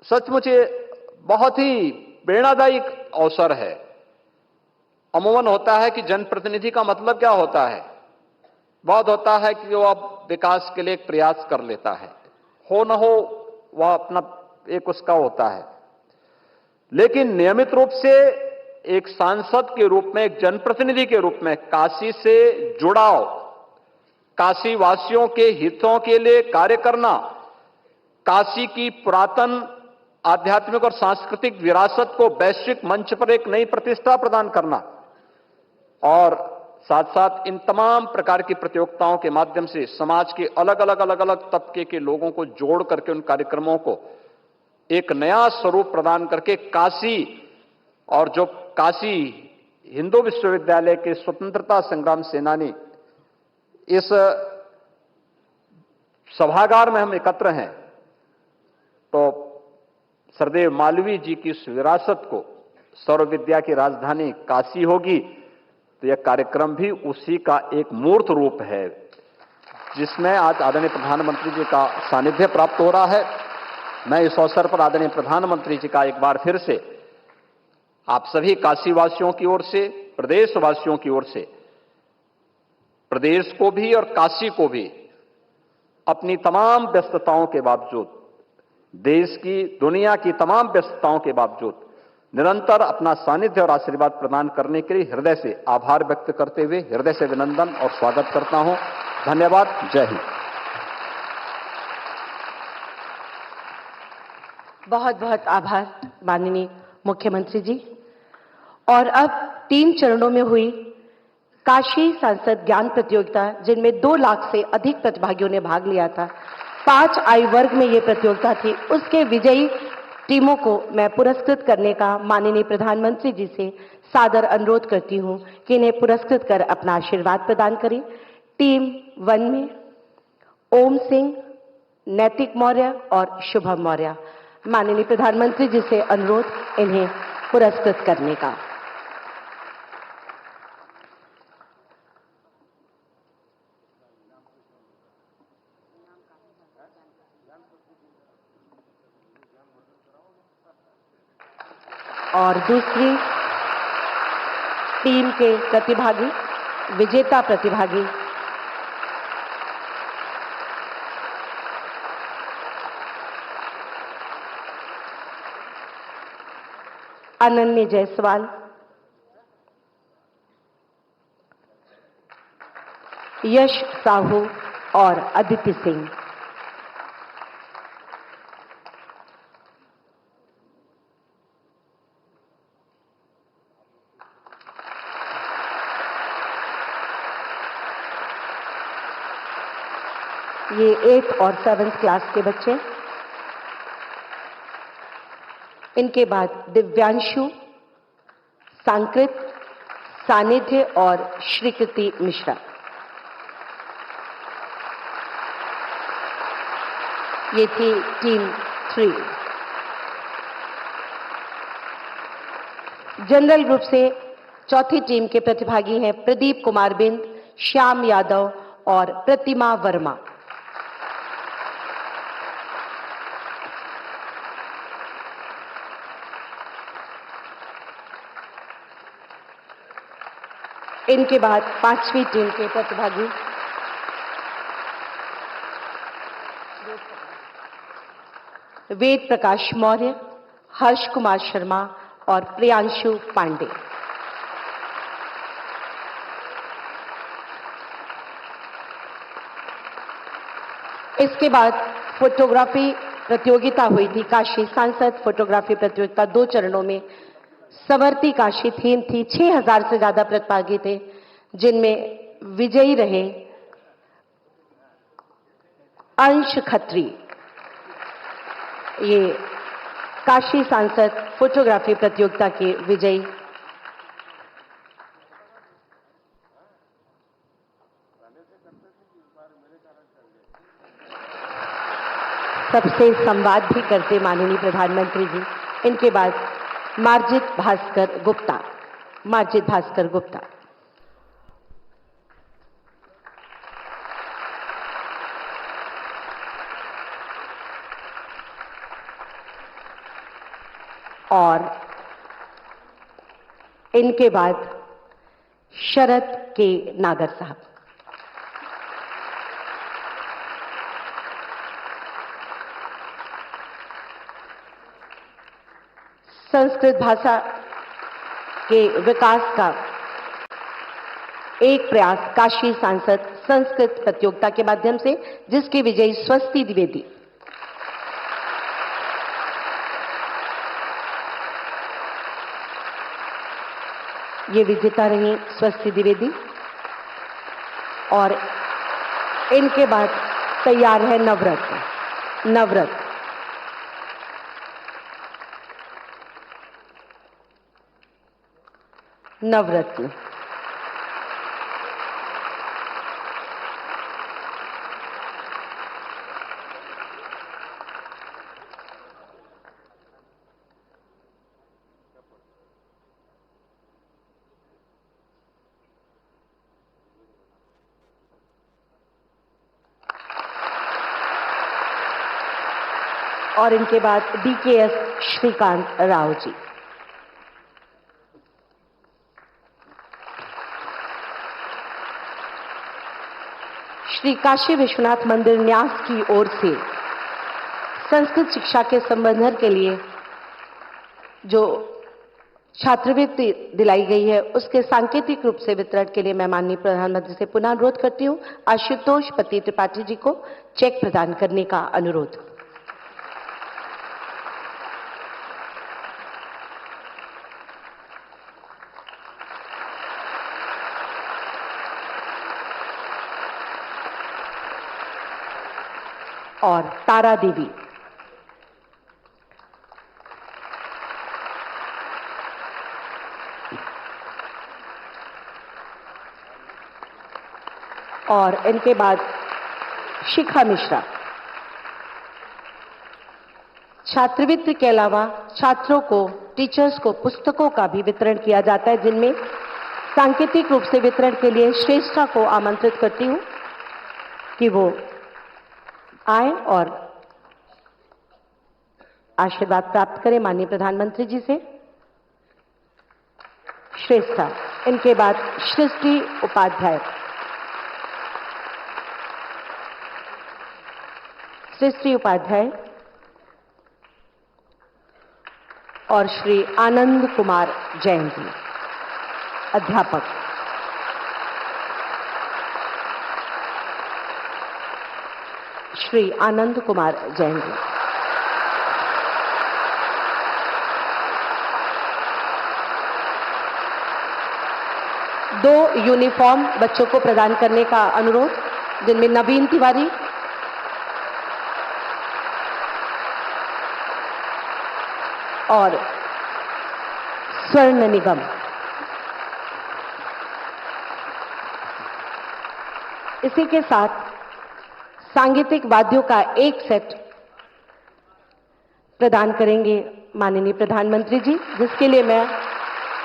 सचमुच बहुत ही प्रेरणादायी अवसर है। अमूमन होता है कि जनप्रतिनिधि का मतलब क्या होता है, बहुत होता है कि वो अब विकास के लिए एक प्रयास कर लेता है, हो न हो वह अपना एक उसका होता है, लेकिन नियमित रूप से एक सांसद के रूप में, एक जनप्रतिनिधि के रूप में काशी से जुड़ाव, काशी वासियों के हितों के लिए कार्य करना, काशी की पुरातन आध्यात्मिक और सांस्कृतिक विरासत को वैश्विक मंच पर एक नई प्रतिष्ठा प्रदान करना और साथ साथ इन तमाम प्रकार की प्रतियोगिताओं के माध्यम से समाज के अलग अलग तबके के लोगों को जोड़ करके उन कार्यक्रमों को एक नया स्वरूप प्रदान करके काशी और जो काशी हिंदू विश्वविद्यालय के स्वतंत्रता संग्राम सेनानी इस सभागार में हम एकत्र हैं, तो सरदेव मालवीय जी की इस विरासत को सर्व विद्या की राजधानी काशी होगी, तो यह कार्यक्रम भी उसी का एक मूर्त रूप है जिसमें आज आदरणीय प्रधानमंत्री जी का सानिध्य प्राप्त हो रहा है। मैं इस अवसर पर आदरणीय प्रधानमंत्री जी का एक बार फिर से आप सभी काशीवासियों की ओर से, प्रदेशवासियों की ओर से, प्रदेश को भी और काशी को भी अपनी तमाम व्यस्तताओं के बावजूद, देश की, दुनिया की तमाम व्यस्तताओं के बावजूद निरंतर अपना सानिध्य और आशीर्वाद प्रदान करने के लिए हृदय से आभार व्यक्त करते हुए हृदय से अभिनंदन और स्वागत करता हूं। धन्यवाद। जय हिंद। बहुत बहुत आभार माननीय मुख्यमंत्री जी। और अब 3 चरणों में हुई काशी सांसद ज्ञान प्रतियोगिता, जिनमें 2 लाख से अधिक प्रतिभागियों ने भाग लिया था, 5 आयु वर्ग में ये प्रतियोगिता थी, उसके विजयी टीमों को मैं पुरस्कृत करने का माननीय प्रधानमंत्री जी से सादर अनुरोध करती हूं कि इन्हें पुरस्कृत कर अपना आशीर्वाद प्रदान करें। टीम 1 में ओम सिंह, नैतिक मौर्य और शुभम मौर्य। माननीय प्रधानमंत्री जी से अनुरोध इन्हें पुरस्कृत करने का। और दूसरी टीम के प्रतिभागी, विजेता प्रतिभागी अनन्य जायसवाल, यश साहू और अदिति सिंह। ये 8th और 7th क्लास के बच्चे। इनके बाद दिव्यांशु, सांकृत, सानिध्य और श्रीकृति मिश्रा। ये थी टीम 3। जनरल ग्रुप से चौथी टीम के प्रतिभागी हैं प्रदीप कुमार बिंद, श्याम यादव और प्रतिमा वर्मा। इनके बाद पांचवी टीम के प्रतिभागी वेद प्रकाश मौर्य, हर्ष कुमार शर्मा और प्रियांशु पांडे। इसके बाद फोटोग्राफी प्रतियोगिता हुई थी। काशी सांसद फोटोग्राफी प्रतियोगिता 2 चरणों में। समर्ती काशी थीम थी। 6000 से ज्यादा प्रतिभागी थे, जिनमें विजयी रहे अंश खत्री। ये काशी सांसद फोटोग्राफी प्रतियोगिता के विजयी। सबसे संवाद भी करते माननीय प्रधानमंत्री जी। इनके बाद मार्जित भास्कर गुप्ता। मार्जित भास्कर गुप्ता। और इनके बाद शरद के नागर साहब। संस्कृत भाषा के विकास का एक प्रयास काशी सांसद संस्कृत प्रतियोगिता के माध्यम से, जिसके विजयी स्वस्ति द्विवेदी। ये विजेता रही स्वस्ति द्विवेदी। और इनके बाद तैयार है नवरत्न। नवरत्न नवरत्न और इनके बाद DKS श्रीकांत राव जी। श्री काशी विश्वनाथ मंदिर न्यास की ओर से संस्कृत शिक्षा के संवर्धन के लिए जो छात्रवृत्ति दिलाई गई है, उसके सांकेतिक रूप से वितरण के लिए मैं माननीय प्रधानमंत्री से पुनः अनुरोध करती हूं। आशुतोष पति त्रिपाठी जी को चेक प्रदान करने का अनुरोध। और तारा देवी। और इनके बाद शिखा मिश्रा। छात्रवृत्ति के अलावा छात्रों को, टीचर्स को पुस्तकों का भी वितरण किया जाता है, जिनमें सांकेतिक रूप से वितरण के लिए श्रेष्ठा को आमंत्रित करती हूं कि वो आए और आशीर्वाद प्राप्त करें माननीय प्रधानमंत्री जी से। श्रेष्ठा, इनके बाद सृष्टि उपाध्याय। सृष्टि उपाध्याय और श्री आनंद कुमार जैन जी, अध्यापक। श्री आनंद कुमार जैन जी। दो यूनिफॉर्म बच्चों को प्रदान करने का अनुरोध, जिनमें नवीन तिवारी और स्वर्ण निगम। इसी के साथ सांगीतिक वाद्यों का एक सेट प्रदान करेंगे माननीय प्रधानमंत्री जी, जिसके लिए मैं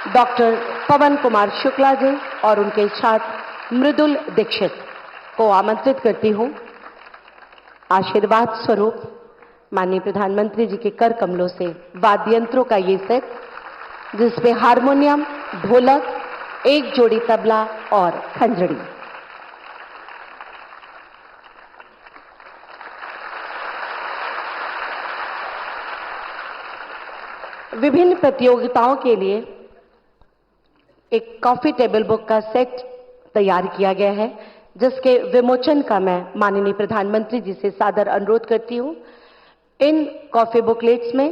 डॉक्टर पवन कुमार शुक्ला जी और उनके छात्र मृदुल दीक्षित को आमंत्रित करती हूं। आशीर्वाद स्वरूप माननीय प्रधानमंत्री जी के कर कमलों से वाद्य यंत्रों का ये सेट, जिसमें हारमोनियम, ढोलक, एक जोड़ी तबला और खंजड़ी। विभिन्न प्रतियोगिताओं के लिए एक कॉफी टेबल बुक का सेट तैयार किया गया है, जिसके विमोचन का मैं माननीय प्रधानमंत्री जी से सादर अनुरोध करती हूं। इन कॉफी बुकलेट्स में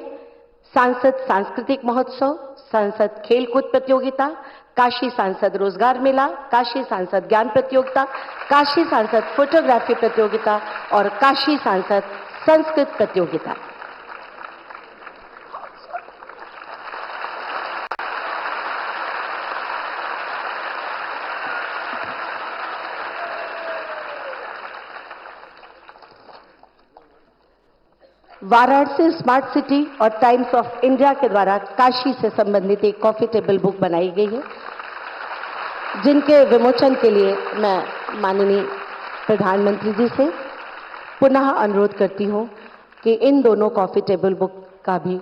सांसद सांस्कृतिक महोत्सव, सांसद खेलकूद प्रतियोगिता, काशी सांसद रोजगार मेला, काशी सांसद ज्ञान प्रतियोगिता, काशी सांसद फोटोग्राफी प्रतियोगिता और काशी सांसद संस्कृत प्रतियोगिता। वाराणसी स्मार्ट सिटी और टाइम्स ऑफ इंडिया के द्वारा काशी से संबंधित एक कॉफी टेबल बुक बनाई गई है, जिनके विमोचन के लिए मैं माननीय प्रधानमंत्री जी से पुनः अनुरोध करती हूं कि इन दोनों कॉफी टेबल बुक का भी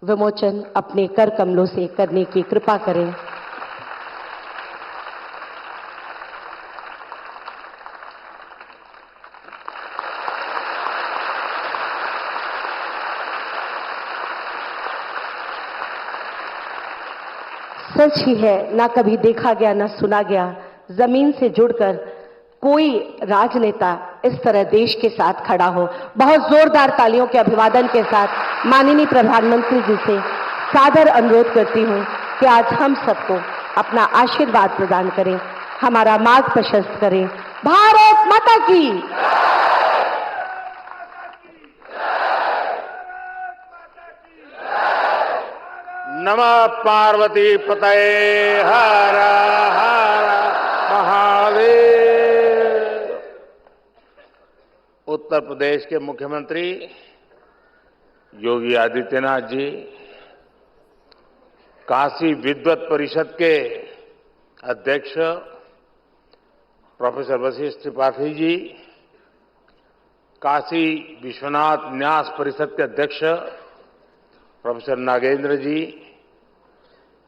विमोचन अपने कर कमलों से करने की कृपा करें। सच ही है, ना कभी देखा गया ना सुना गया, जमीन से जुड़कर कोई राजनेता इस तरह देश के साथ खड़ा हो। बहुत जोरदार तालियों के अभिवादन के साथ माननीय प्रधानमंत्री जी से सादर अनुरोध करती हूं कि आज हम सबको अपना आशीर्वाद प्रदान करें, हमारा मार्ग प्रशस्त करें। भारत माता की। नमः पार्वती पतये हर हर महादेव। उत्तर प्रदेश के मुख्यमंत्री योगी आदित्यनाथ जी, काशी विद्वत परिषद के अध्यक्ष प्रोफेसर वशिष्ठ त्रिपाठी जी, काशी विश्वनाथ न्यास परिषद के अध्यक्ष प्रोफेसर नागेंद्र जी,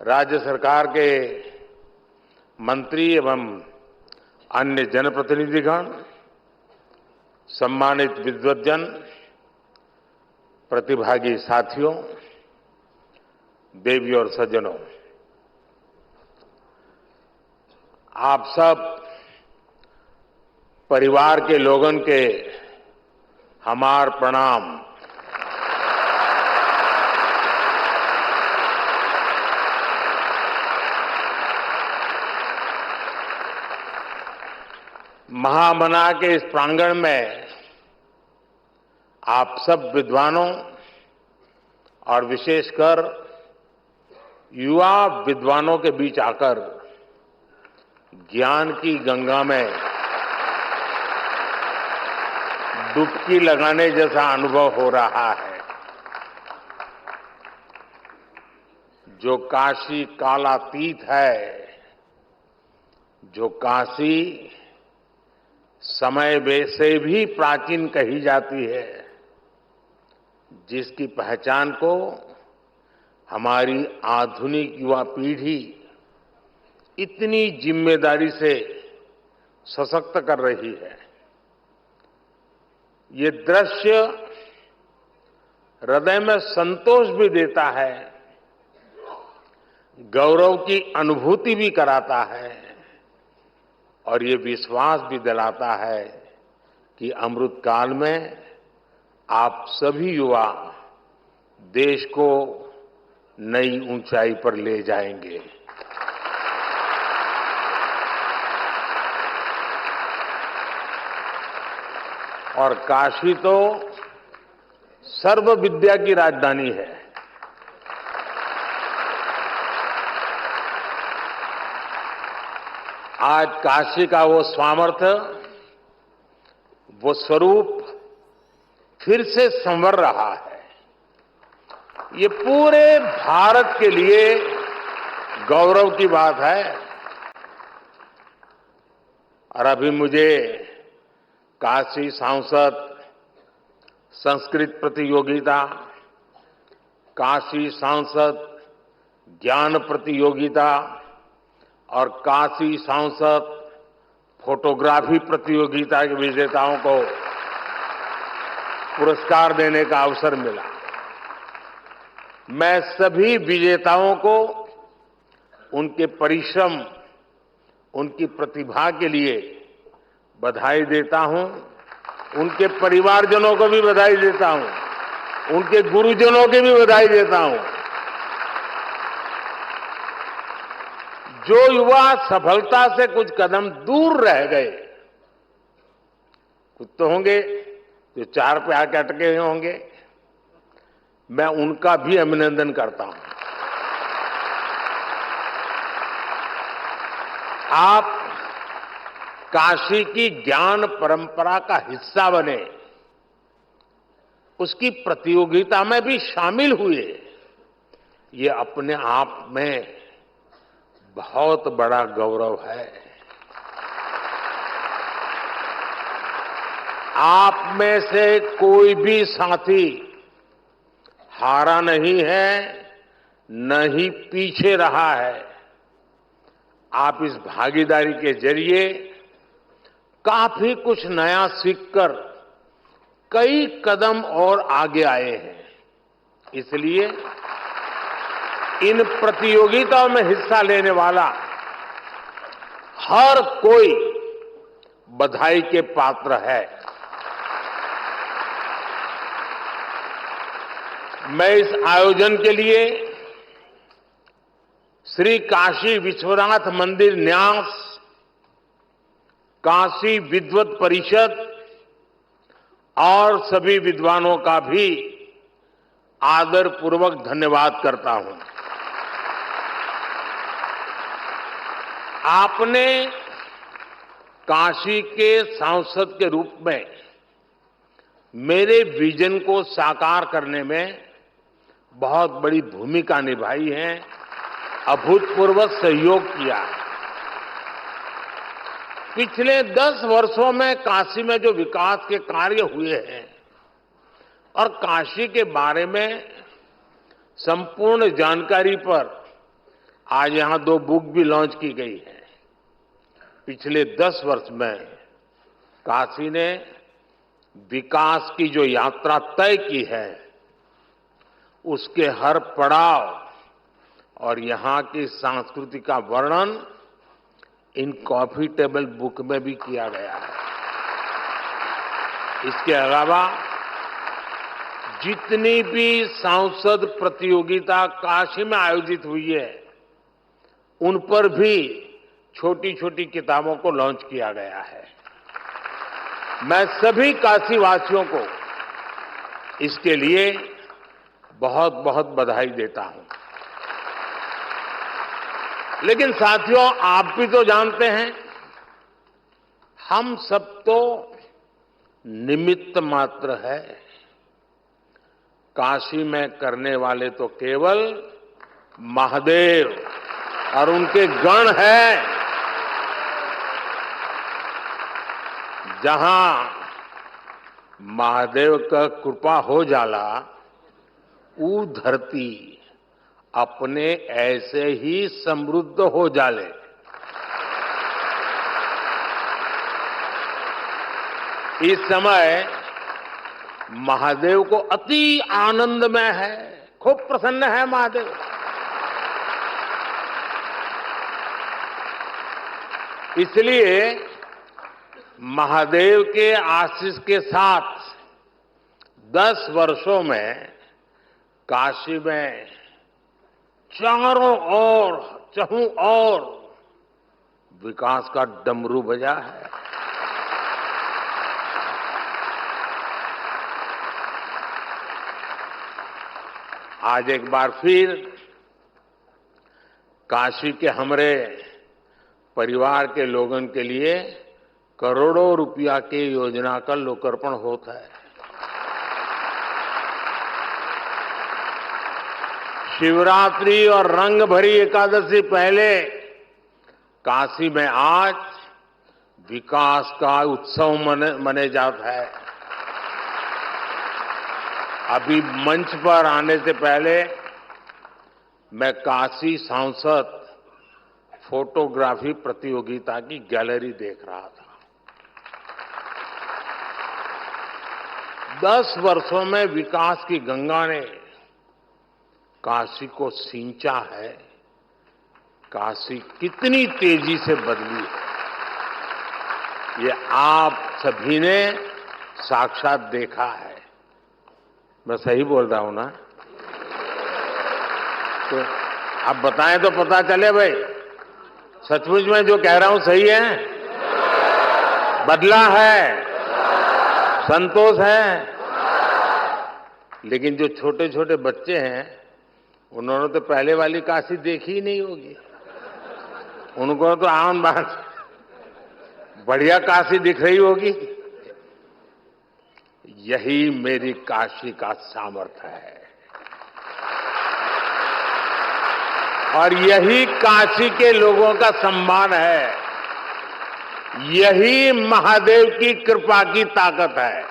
राज्य सरकार के मंत्री एवं अन्य जनप्रतिनिधिगण, सम्मानित विद्वद्जन, प्रतिभागी साथियों, देवी और सज्जनों, आप सब परिवार के लोगन के हमार प्रणाम। महामना के इस प्रांगण में आप सब विद्वानों और विशेषकर युवा विद्वानों के बीच आकर ज्ञान की गंगा में डुबकी लगाने जैसा अनुभव हो रहा है। जो काशी कालातीत है, जो काशी समय से भी प्राचीन कही जाती है, जिसकी पहचान को हमारी आधुनिक युवा पीढ़ी इतनी जिम्मेदारी से सशक्त कर रही है। ये दृश्य हृदय में संतोष भी देता है, गौरव की अनुभूति भी कराता है और ये विश्वास भी दिलाता है कि अमृत काल में आप सभी युवा देश को नई ऊंचाई पर ले जाएंगे। और काशी तो सर्व विद्या की राजधानी है। आज काशी का वो सामर्थ्य, वो स्वरूप फिर से संवर रहा है। ये पूरे भारत के लिए गौरव की बात है। और अभी मुझे काशी सांसद संस्कृत प्रतियोगिता, काशी सांसद ज्ञान प्रतियोगिता और काशी सांसद फोटोग्राफी प्रतियोगिता के विजेताओं को पुरस्कार देने का अवसर मिला। मैं सभी विजेताओं को उनके परिश्रम, उनकी प्रतिभा के लिए बधाई देता हूं। उनके परिवारजनों को भी बधाई देता हूं, उनके गुरुजनों की भी बधाई देता हूं। जो युवा सफलता से कुछ कदम दूर रह गए, कुछ तो होंगे जो 4 पे आके अटके हुए होंगे, मैं उनका भी अभिनंदन करता हूं। आप काशी की ज्ञान परंपरा का हिस्सा बने, उसकी प्रतियोगिता में भी शामिल हुए, ये अपने आप में बहुत बड़ा गौरव है। आप में से कोई भी साथी हारा नहीं है, न ही पीछे रहा है। आप इस भागीदारी के जरिए काफी कुछ नया सीखकर कई कदम और आगे आए हैं। इसलिए इन प्रतियोगिताओं में हिस्सा लेने वाला हर कोई बधाई के पात्र है। मैं इस आयोजन के लिए श्री काशी विश्वनाथ मंदिर न्यास, काशी विद्वत परिषद और सभी विद्वानों का भी आदर पूर्वक धन्यवाद करता हूं। आपने काशी के सांसद के रूप में मेरे विजन को साकार करने में बहुत बड़ी भूमिका निभाई है, अभूतपूर्व सहयोग किया। पिछले 10 वर्षों में काशी में जो विकास के कार्य हुए हैं और काशी के बारे में संपूर्ण जानकारी पर आज यहां 2 बुक भी लॉन्च की गई है। पिछले 10 वर्ष में काशी ने विकास की जो यात्रा तय की है, उसके हर पड़ाव और यहां की संस्कृति का वर्णन इन कॉफी टेबल बुक में भी किया गया है। इसके अलावा जितनी भी सांसद प्रतियोगिता काशी में आयोजित हुई है, उन पर भी छोटी छोटी किताबों को लॉन्च किया गया है। मैं सभी काशी वासियों को इसके लिए बहुत बहुत बधाई देता हूं। लेकिन साथियों, आप भी तो जानते हैं, हम सब तो निमित्त मात्र है। काशी में करने वाले तो केवल महादेव और उनके गण हैं। जहां महादेव का कृपा हो जाला, ऊ धरती अपने ऐसे ही समृद्ध हो जाले। इस समय महादेव को अति आनंदमय है, खूब प्रसन्न है महादेव। इसलिए महादेव के आशीष के साथ 10 वर्षों में काशी में चारों ओर चहुं ओर विकास का डमरू बजा है। आज एक बार फिर काशी के हमारे परिवार के लोगों के लिए करोड़ों रुपया की योजना का लोकार्पण होता है। शिवरात्रि और रंग भरी एकादशी पहले काशी में आज विकास का उत्सव मने जाता है। अभी मंच पर आने से पहले मैं काशी सांसद फोटोग्राफी प्रतियोगिता की गैलरी देख रहा था। 10 वर्षों में विकास की गंगा ने काशी को सींचा है। काशी कितनी तेजी से बदली है, ये आप सभी ने साक्षात देखा है। मैं सही बोल रहा हूं ना? तो आप बताएं तो पता चले भाई, सचमुच में जो कह रहा हूं सही है? बदला है, संतोष है। लेकिन जो छोटे छोटे बच्चे हैं उन्होंने तो पहले वाली काशी देखी ही नहीं होगी। उनको तो आम बात बढ़िया काशी दिख रही होगी। यही मेरी काशी का सामर्थ्य है और यही काशी के लोगों का सम्मान है। यही महादेव की कृपा की ताकत है।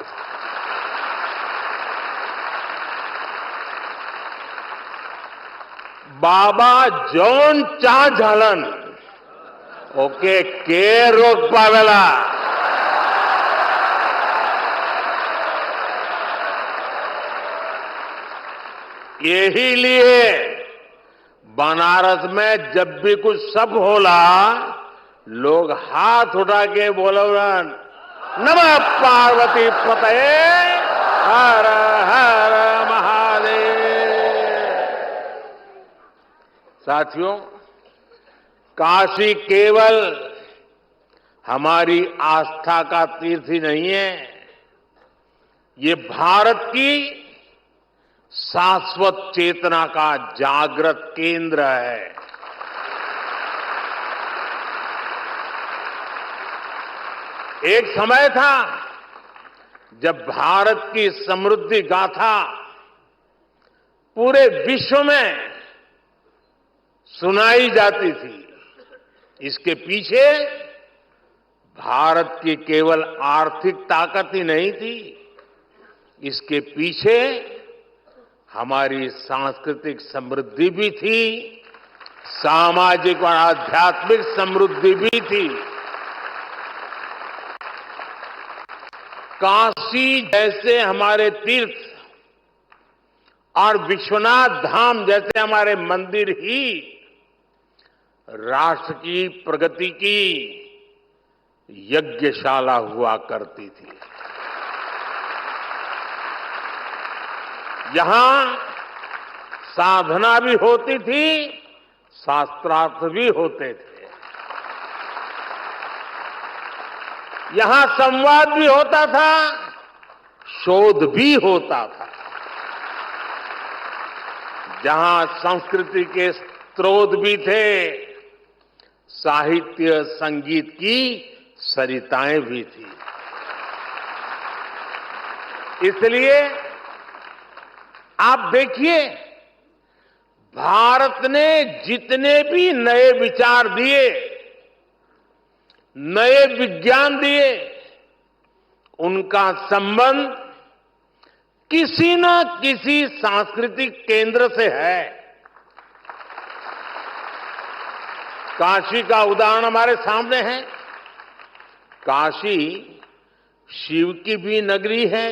बाबा जोन चा झालन ओके के रोक पावेला। यही लिए बनारस में जब भी कुछ सब होला लोग हाथ उठा के बोलन नमः पार्वती पतये हर हर महादेव। साथियों, काशी केवल हमारी आस्था का तीर्थ ही नहीं है, ये भारत की शाश्वत चेतना का जागृत केंद्र है। एक समय था जब भारत की समृद्धि गाथा पूरे विश्व में सुनाई जाती थी। इसके पीछे भारत की केवल आर्थिक ताकत ही नहीं थी, इसके पीछे हमारी सांस्कृतिक समृद्धि भी थी, सामाजिक और आध्यात्मिक समृद्धि भी थी। काशी जैसे हमारे तीर्थ और विश्वनाथ धाम जैसे हमारे मंदिर ही राष्ट्र की प्रगति की यज्ञशाला हुआ करती थी। यहां साधना भी होती थी, शास्त्रार्थ भी होते थे। यहां संवाद भी होता था, शोध भी होता था। जहां संस्कृति के स्रोत भी थे, साहित्य संगीत की सरिताएं भी थी। इसलिए आप देखिए, भारत ने जितने भी नए विचार दिए, नए विज्ञान दिए, उनका संबंध किसी न किसी सांस्कृतिक केंद्र से है। काशी का उदाहरण हमारे सामने है। काशी शिव की भी नगरी है,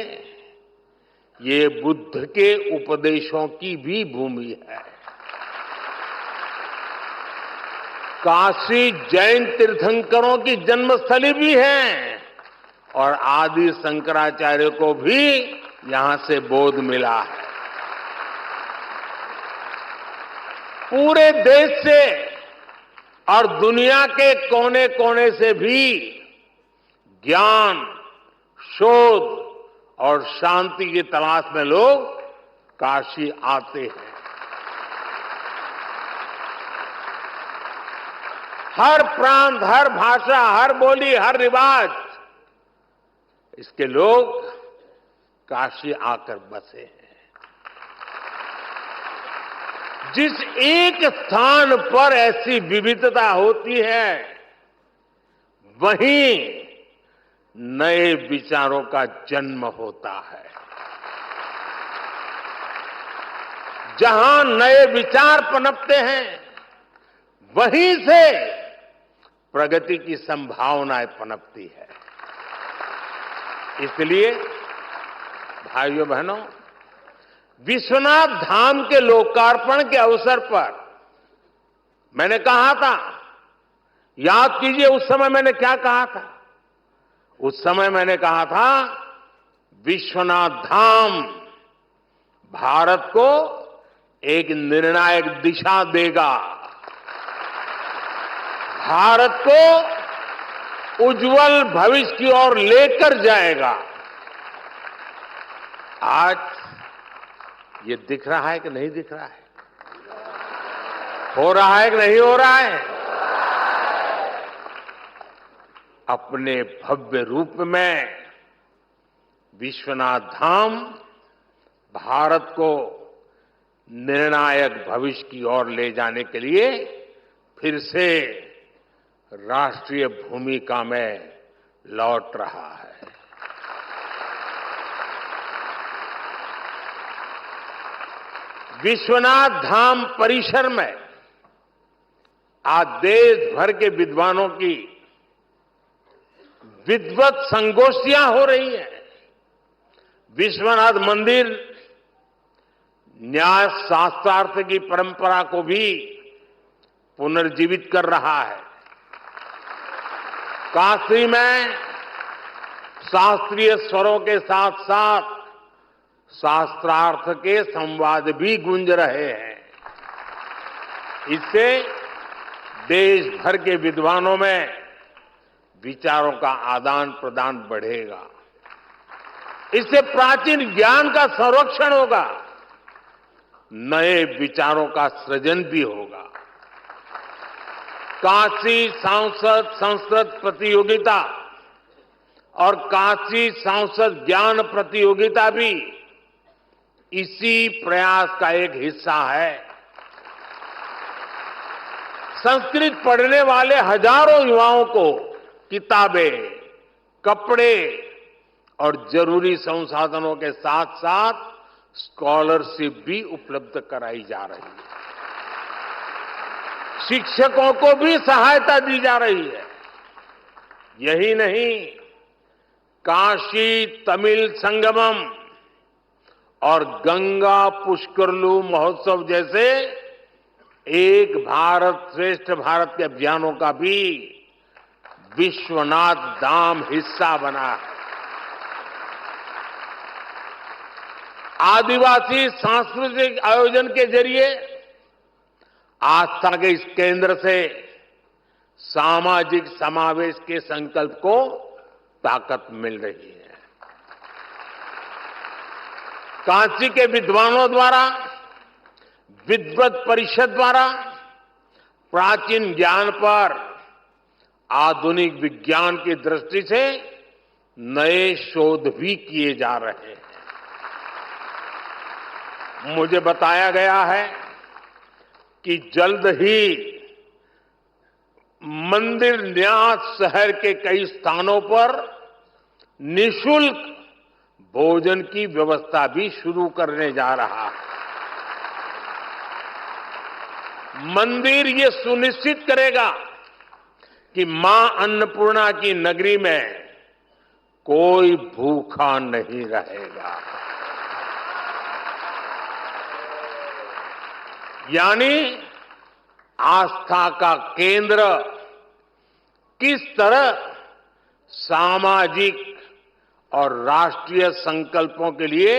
ये बुद्ध के उपदेशों की भी भूमि है। काशी जैन तीर्थंकरों की जन्मस्थली भी है और आदि शंकराचार्य को भी यहां से बोध मिला है। पूरे देश से और दुनिया के कोने कोने से भी ज्ञान, शोध और शांति की तलाश में लोग काशी आते हैं। हर प्रांत, हर भाषा, हर बोली, हर रिवाज, इसके लोग काशी आकर बसे हैं। जिस एक स्थान पर ऐसी विविधता होती है, वहीं नए विचारों का जन्म होता है। जहां नए विचार पनपते हैं, वहीं से प्रगति की संभावनाएं पनपती है। इसलिए भाइयों बहनों, विश्वनाथ धाम के लोकार्पण के अवसर पर मैंने कहा था, याद कीजिए उस समय मैंने क्या कहा था। उस समय मैंने कहा था, विश्वनाथ धाम भारत को एक निर्णायक दिशा देगा, भारत को उज्जवल भविष्य की ओर लेकर जाएगा। आज ये दिख रहा है कि नहीं दिख रहा है? हो रहा है कि नहीं हो रहा है? अपने भव्य रूप में विश्वनाथ धाम भारत को निर्णायक भविष्य की ओर ले जाने के लिए फिर से राष्ट्रीय भूमिका में लौट रहा है। विश्वनाथ धाम परिसर में आज देश भर के विद्वानों की विद्वत संगोष्ठियां हो रही हैं। विश्वनाथ मंदिर न्याय शास्त्रार्थ की परंपरा को भी पुनर्जीवित कर रहा है। काशी में शास्त्रीय स्वरों के साथ साथ शास्त्रार्थ के संवाद भी गूंज रहे हैं। इससे देश भर के विद्वानों में विचारों का आदान प्रदान बढ़ेगा। इससे प्राचीन ज्ञान का संरक्षण होगा, नए विचारों का सृजन भी होगा। काशी सांसद संस्कृत प्रतियोगिता और काशी सांसद ज्ञान प्रतियोगिता भी इसी प्रयास का एक हिस्सा है। संस्कृत पढ़ने वाले हजारों युवाओं को किताबें, कपड़े और जरूरी संसाधनों के साथ साथ स्कॉलरशिप भी उपलब्ध कराई जा रही है। शिक्षकों को भी सहायता दी जा रही है। यही नहीं, काशी तमिल संगमम और गंगा पुष्करलू महोत्सव जैसे एक भारत श्रेष्ठ भारत के अभियानों का भी विश्वनाथ धाम हिस्सा बना है। आदिवासी सांस्कृतिक आयोजन के जरिए आस्था के इस केंद्र से सामाजिक समावेश के संकल्प को ताकत मिल रही है। काशी के विद्वानों द्वारा, विद्वत परिषद द्वारा प्राचीन ज्ञान पर आधुनिक विज्ञान की दृष्टि से नए शोध भी किए जा रहे हैं। मुझे बताया गया है कि जल्द ही मंदिर न्यास शहर के कई स्थानों पर निःशुल्क भोजन की व्यवस्था भी शुरू करने जा रहा है। मंदिर ये सुनिश्चित करेगा कि मां अन्नपूर्णा की नगरी में कोई भूखा नहीं रहेगा। यानी आस्था का केंद्र किस तरह सामाजिक और राष्ट्रीय संकल्पों के लिए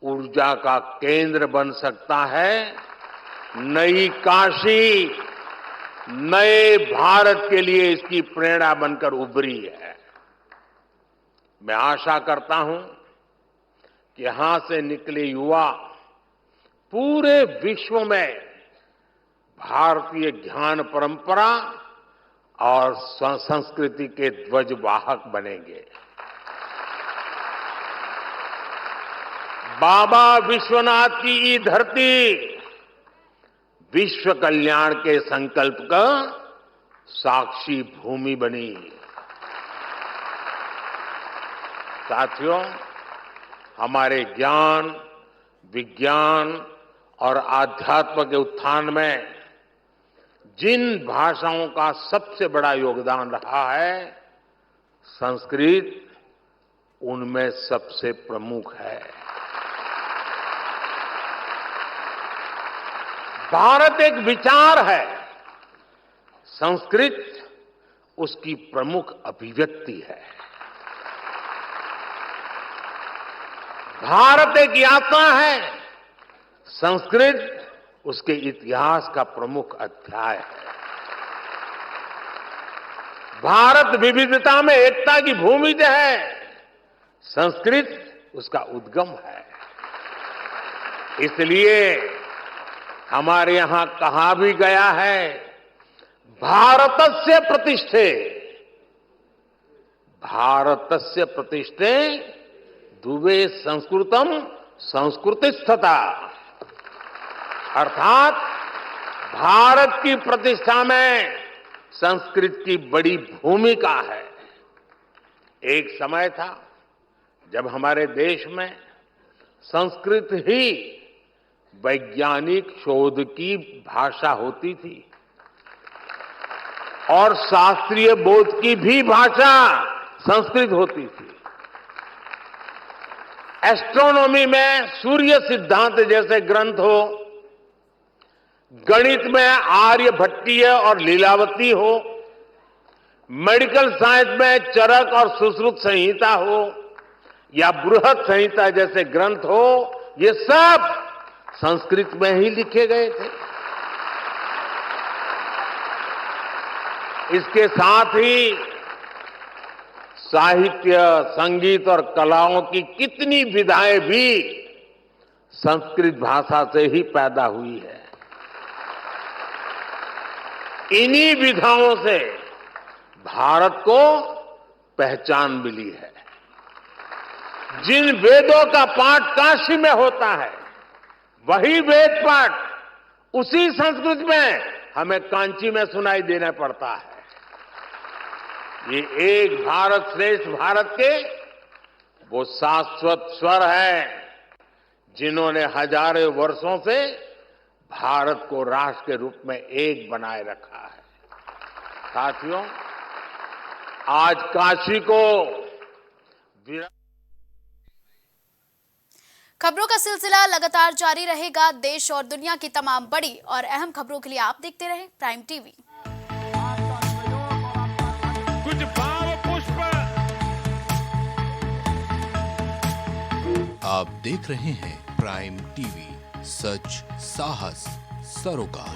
ऊर्जा का केंद्र बन सकता है। नई काशी नए भारत के लिए इसकी प्रेरणा बनकर उभरी है। मैं आशा करता हूं कि यहां से निकले युवा पूरे विश्व में भारतीय ज्ञान परंपरा और संस्कृति के ध्वजवाहक बनेंगे। बाबा विश्वनाथ की ये धरती विश्व कल्याण के संकल्प का साक्षी भूमि बनी। साथियों, हमारे ज्ञान, विज्ञान और आध्यात्म के उत्थान में जिन भाषाओं का सबसे बड़ा योगदान रहा है, संस्कृत उनमें सबसे प्रमुख है। भारत एक विचार है, संस्कृत उसकी प्रमुख अभिव्यक्ति है। भारत एक यात्रा है, संस्कृत उसके इतिहास का प्रमुख अध्याय है। भारत विविधता में एकता की भूमि है, संस्कृत उसका उद्गम है। इसलिए हमारे यहां कहा भी गया है, भारतस्य प्रतिष्ठे, भारतस्य प्रतिष्ठे दुवे संस्कृतम संस्कृतिस्थता, अर्थात भारत की प्रतिष्ठा में संस्कृत की बड़ी भूमिका है। एक समय था जब हमारे देश में संस्कृत ही वैज्ञानिक शोध की भाषा होती थी और शास्त्रीय बोध की भी भाषा संस्कृत होती थी। एस्ट्रोनॉमी में सूर्य सिद्धांत जैसे ग्रंथ हो, गणित में आर्यभट्टीय और लीलावती हो, मेडिकल साइंस में चरक और सुश्रुत संहिता हो या बृहत संहिता जैसे ग्रंथ हो, ये सब संस्कृत में ही लिखे गए थे। इसके साथ ही साहित्य, संगीत और कलाओं की कितनी विधाएं भी संस्कृत भाषा से ही पैदा हुई है। इन्हीं विधाओं से भारत को पहचान मिली है। जिन वेदों का पाठ काशी में होता है, वही वेद पाठ उसी संस्कृत में हमें कांची में सुनाई देना पड़ता है। ये एक भारत श्रेष्ठ भारत के वो शाश्वत स्वर हैं, जिन्होंने हजारों वर्षों से भारत को राष्ट्र के रूप में एक बनाए रखा है। साथियों, आज काशी को खबरों का सिलसिला लगातार जारी रहेगा। देश और दुनिया की तमाम बड़ी और अहम खबरों के लिए आप देखते रहें प्राइम टीवी। कुछ भाव पुष्प। आप देख रहे हैं प्राइम टीवी, सच साहस सरोकार।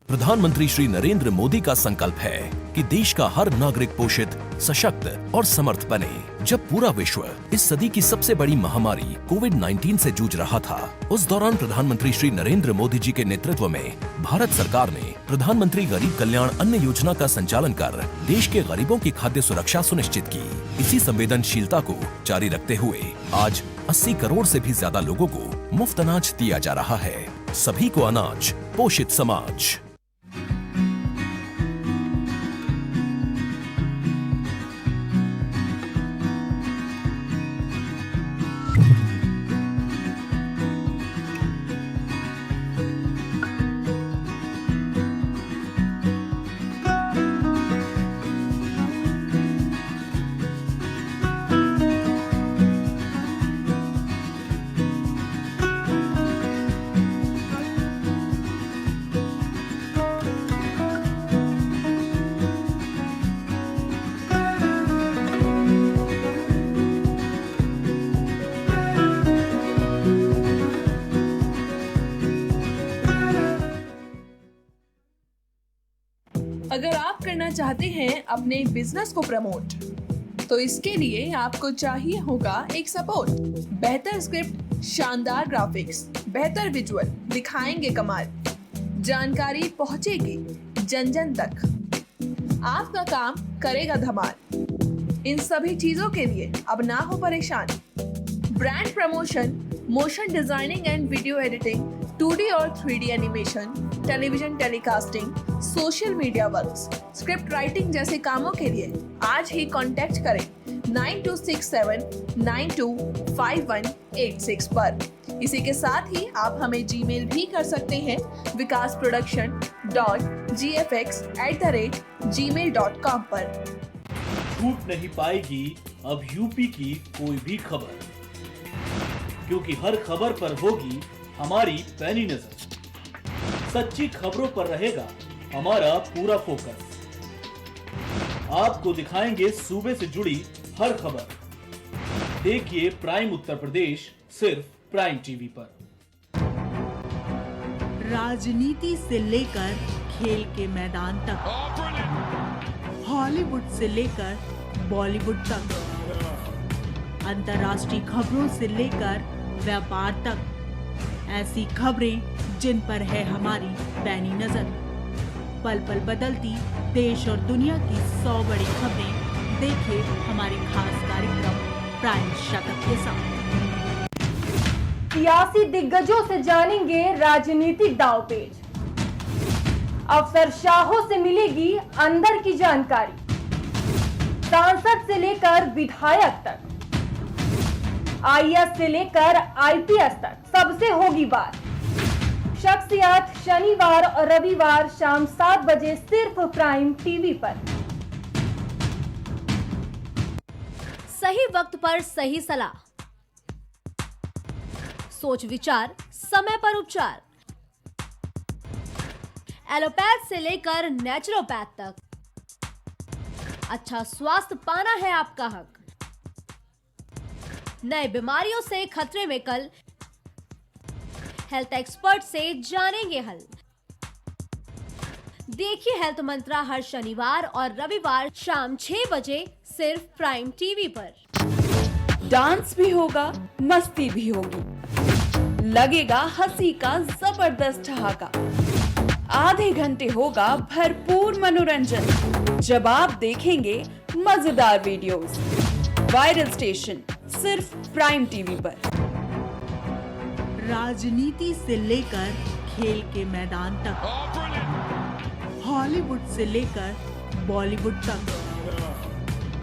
प्रधानमंत्री श्री नरेंद्र मोदी का संकल्प है कि देश का हर नागरिक पोषित, सशक्त और समर्थ बने। जब पूरा विश्व इस सदी की सबसे बड़ी महामारी कोविड-19 से जूझ रहा था, उस दौरान प्रधानमंत्री श्री नरेंद्र मोदी जी के नेतृत्व में भारत सरकार ने प्रधानमंत्री गरीब कल्याण अन्न योजना का संचालन कर देश के गरीबों की खाद्य सुरक्षा सुनिश्चित की। इसी संवेदनशीलता को जारी रखते हुए आज 80 करोड़ से भी ज्यादा लोगों को मुफ्त अनाज दिया जा रहा है। सभी को अनाज, पोषित समाज। आप करना चाहते हैं अपने बिजनेस को प्रमोट, तो इसके लिए आपको चाहिए होगा एक सपोर्ट। बेहतर स्क्रिप्ट, शानदार ग्राफिक्स, बेहतर विजुअल, दिखाएंगे कमाल, जानकारी पहुंचेगी जन जन तक, आपका काम करेगा धमाल। इन सभी चीजों के लिए अब ना हो परेशान। Brand promotion, motion designing and video editing, 2D और 3D animation, television telecasting, social media works, script writing जैसे कामों के लिए आज ही कांटेक्ट करें 9267925186 पर। इसी के साथ ही आप हमें जीमेल भी कर सकते हैं vikasproduction.gfx@gmail.com पर। छूट नहीं पाएगी अब यूपी की कोई भी खबर, क्योंकि हर खबर पर होगी हमारी पैनी नजर। सच्ची खबरों पर रहेगा हमारा पूरा फोकस। आपको दिखाएंगे सूबे से जुड़ी हर खबर। देखिए प्राइम उत्तर प्रदेश सिर्फ प्राइम टीवी पर। राजनीति से लेकर खेल के मैदान तक, हॉलीवुड से लेकर बॉलीवुड तक, अंतर्राष्ट्रीय खबरों से लेकर व्यापार तक, ऐसी खबरें जिन पर है हमारी पैनी नजर। पल पल बदलती देश और दुनिया की 100 बड़ी खबरें देखें हमारे खास कार्यक्रम प्राइम शतक के साथ। सियासी दिग्गजों से जानेंगे राजनीतिक दांवपेच, अफसरशाहों से मिलेगी अंदर की जानकारी, सांसद से लेकर विधायक तक, IAS से लेकर IPS तक सबसे होगी बात। शख्सियत शनिवार और रविवार शाम 7 बजे सिर्फ प्राइम टीवी पर। सही वक्त पर सही सलाह, सोच विचार, समय पर उपचार, एलोपैथ से लेकर नेचुरोपैथ तक, अच्छा स्वास्थ्य पाना है आपका हक। नए बीमारियों से खतरे में कल, हेल्थ एक्सपर्ट से जानेंगे हल। देखिए हेल्थ मंत्रा हर शनिवार और रविवार शाम 6 बजे सिर्फ प्राइम टीवी पर। डांस भी होगा, मस्ती भी होगी, लगेगा हंसी का जबरदस्त ठहाका। आधे घंटे होगा भरपूर मनोरंजन जब आप देखेंगे मजेदार वीडियोस। वायरल स्टेशन सिर्फ प्राइम टीवी पर। राजनीति से लेकर खेल के मैदान तक, हॉलीवुड से लेकर बॉलीवुड तक,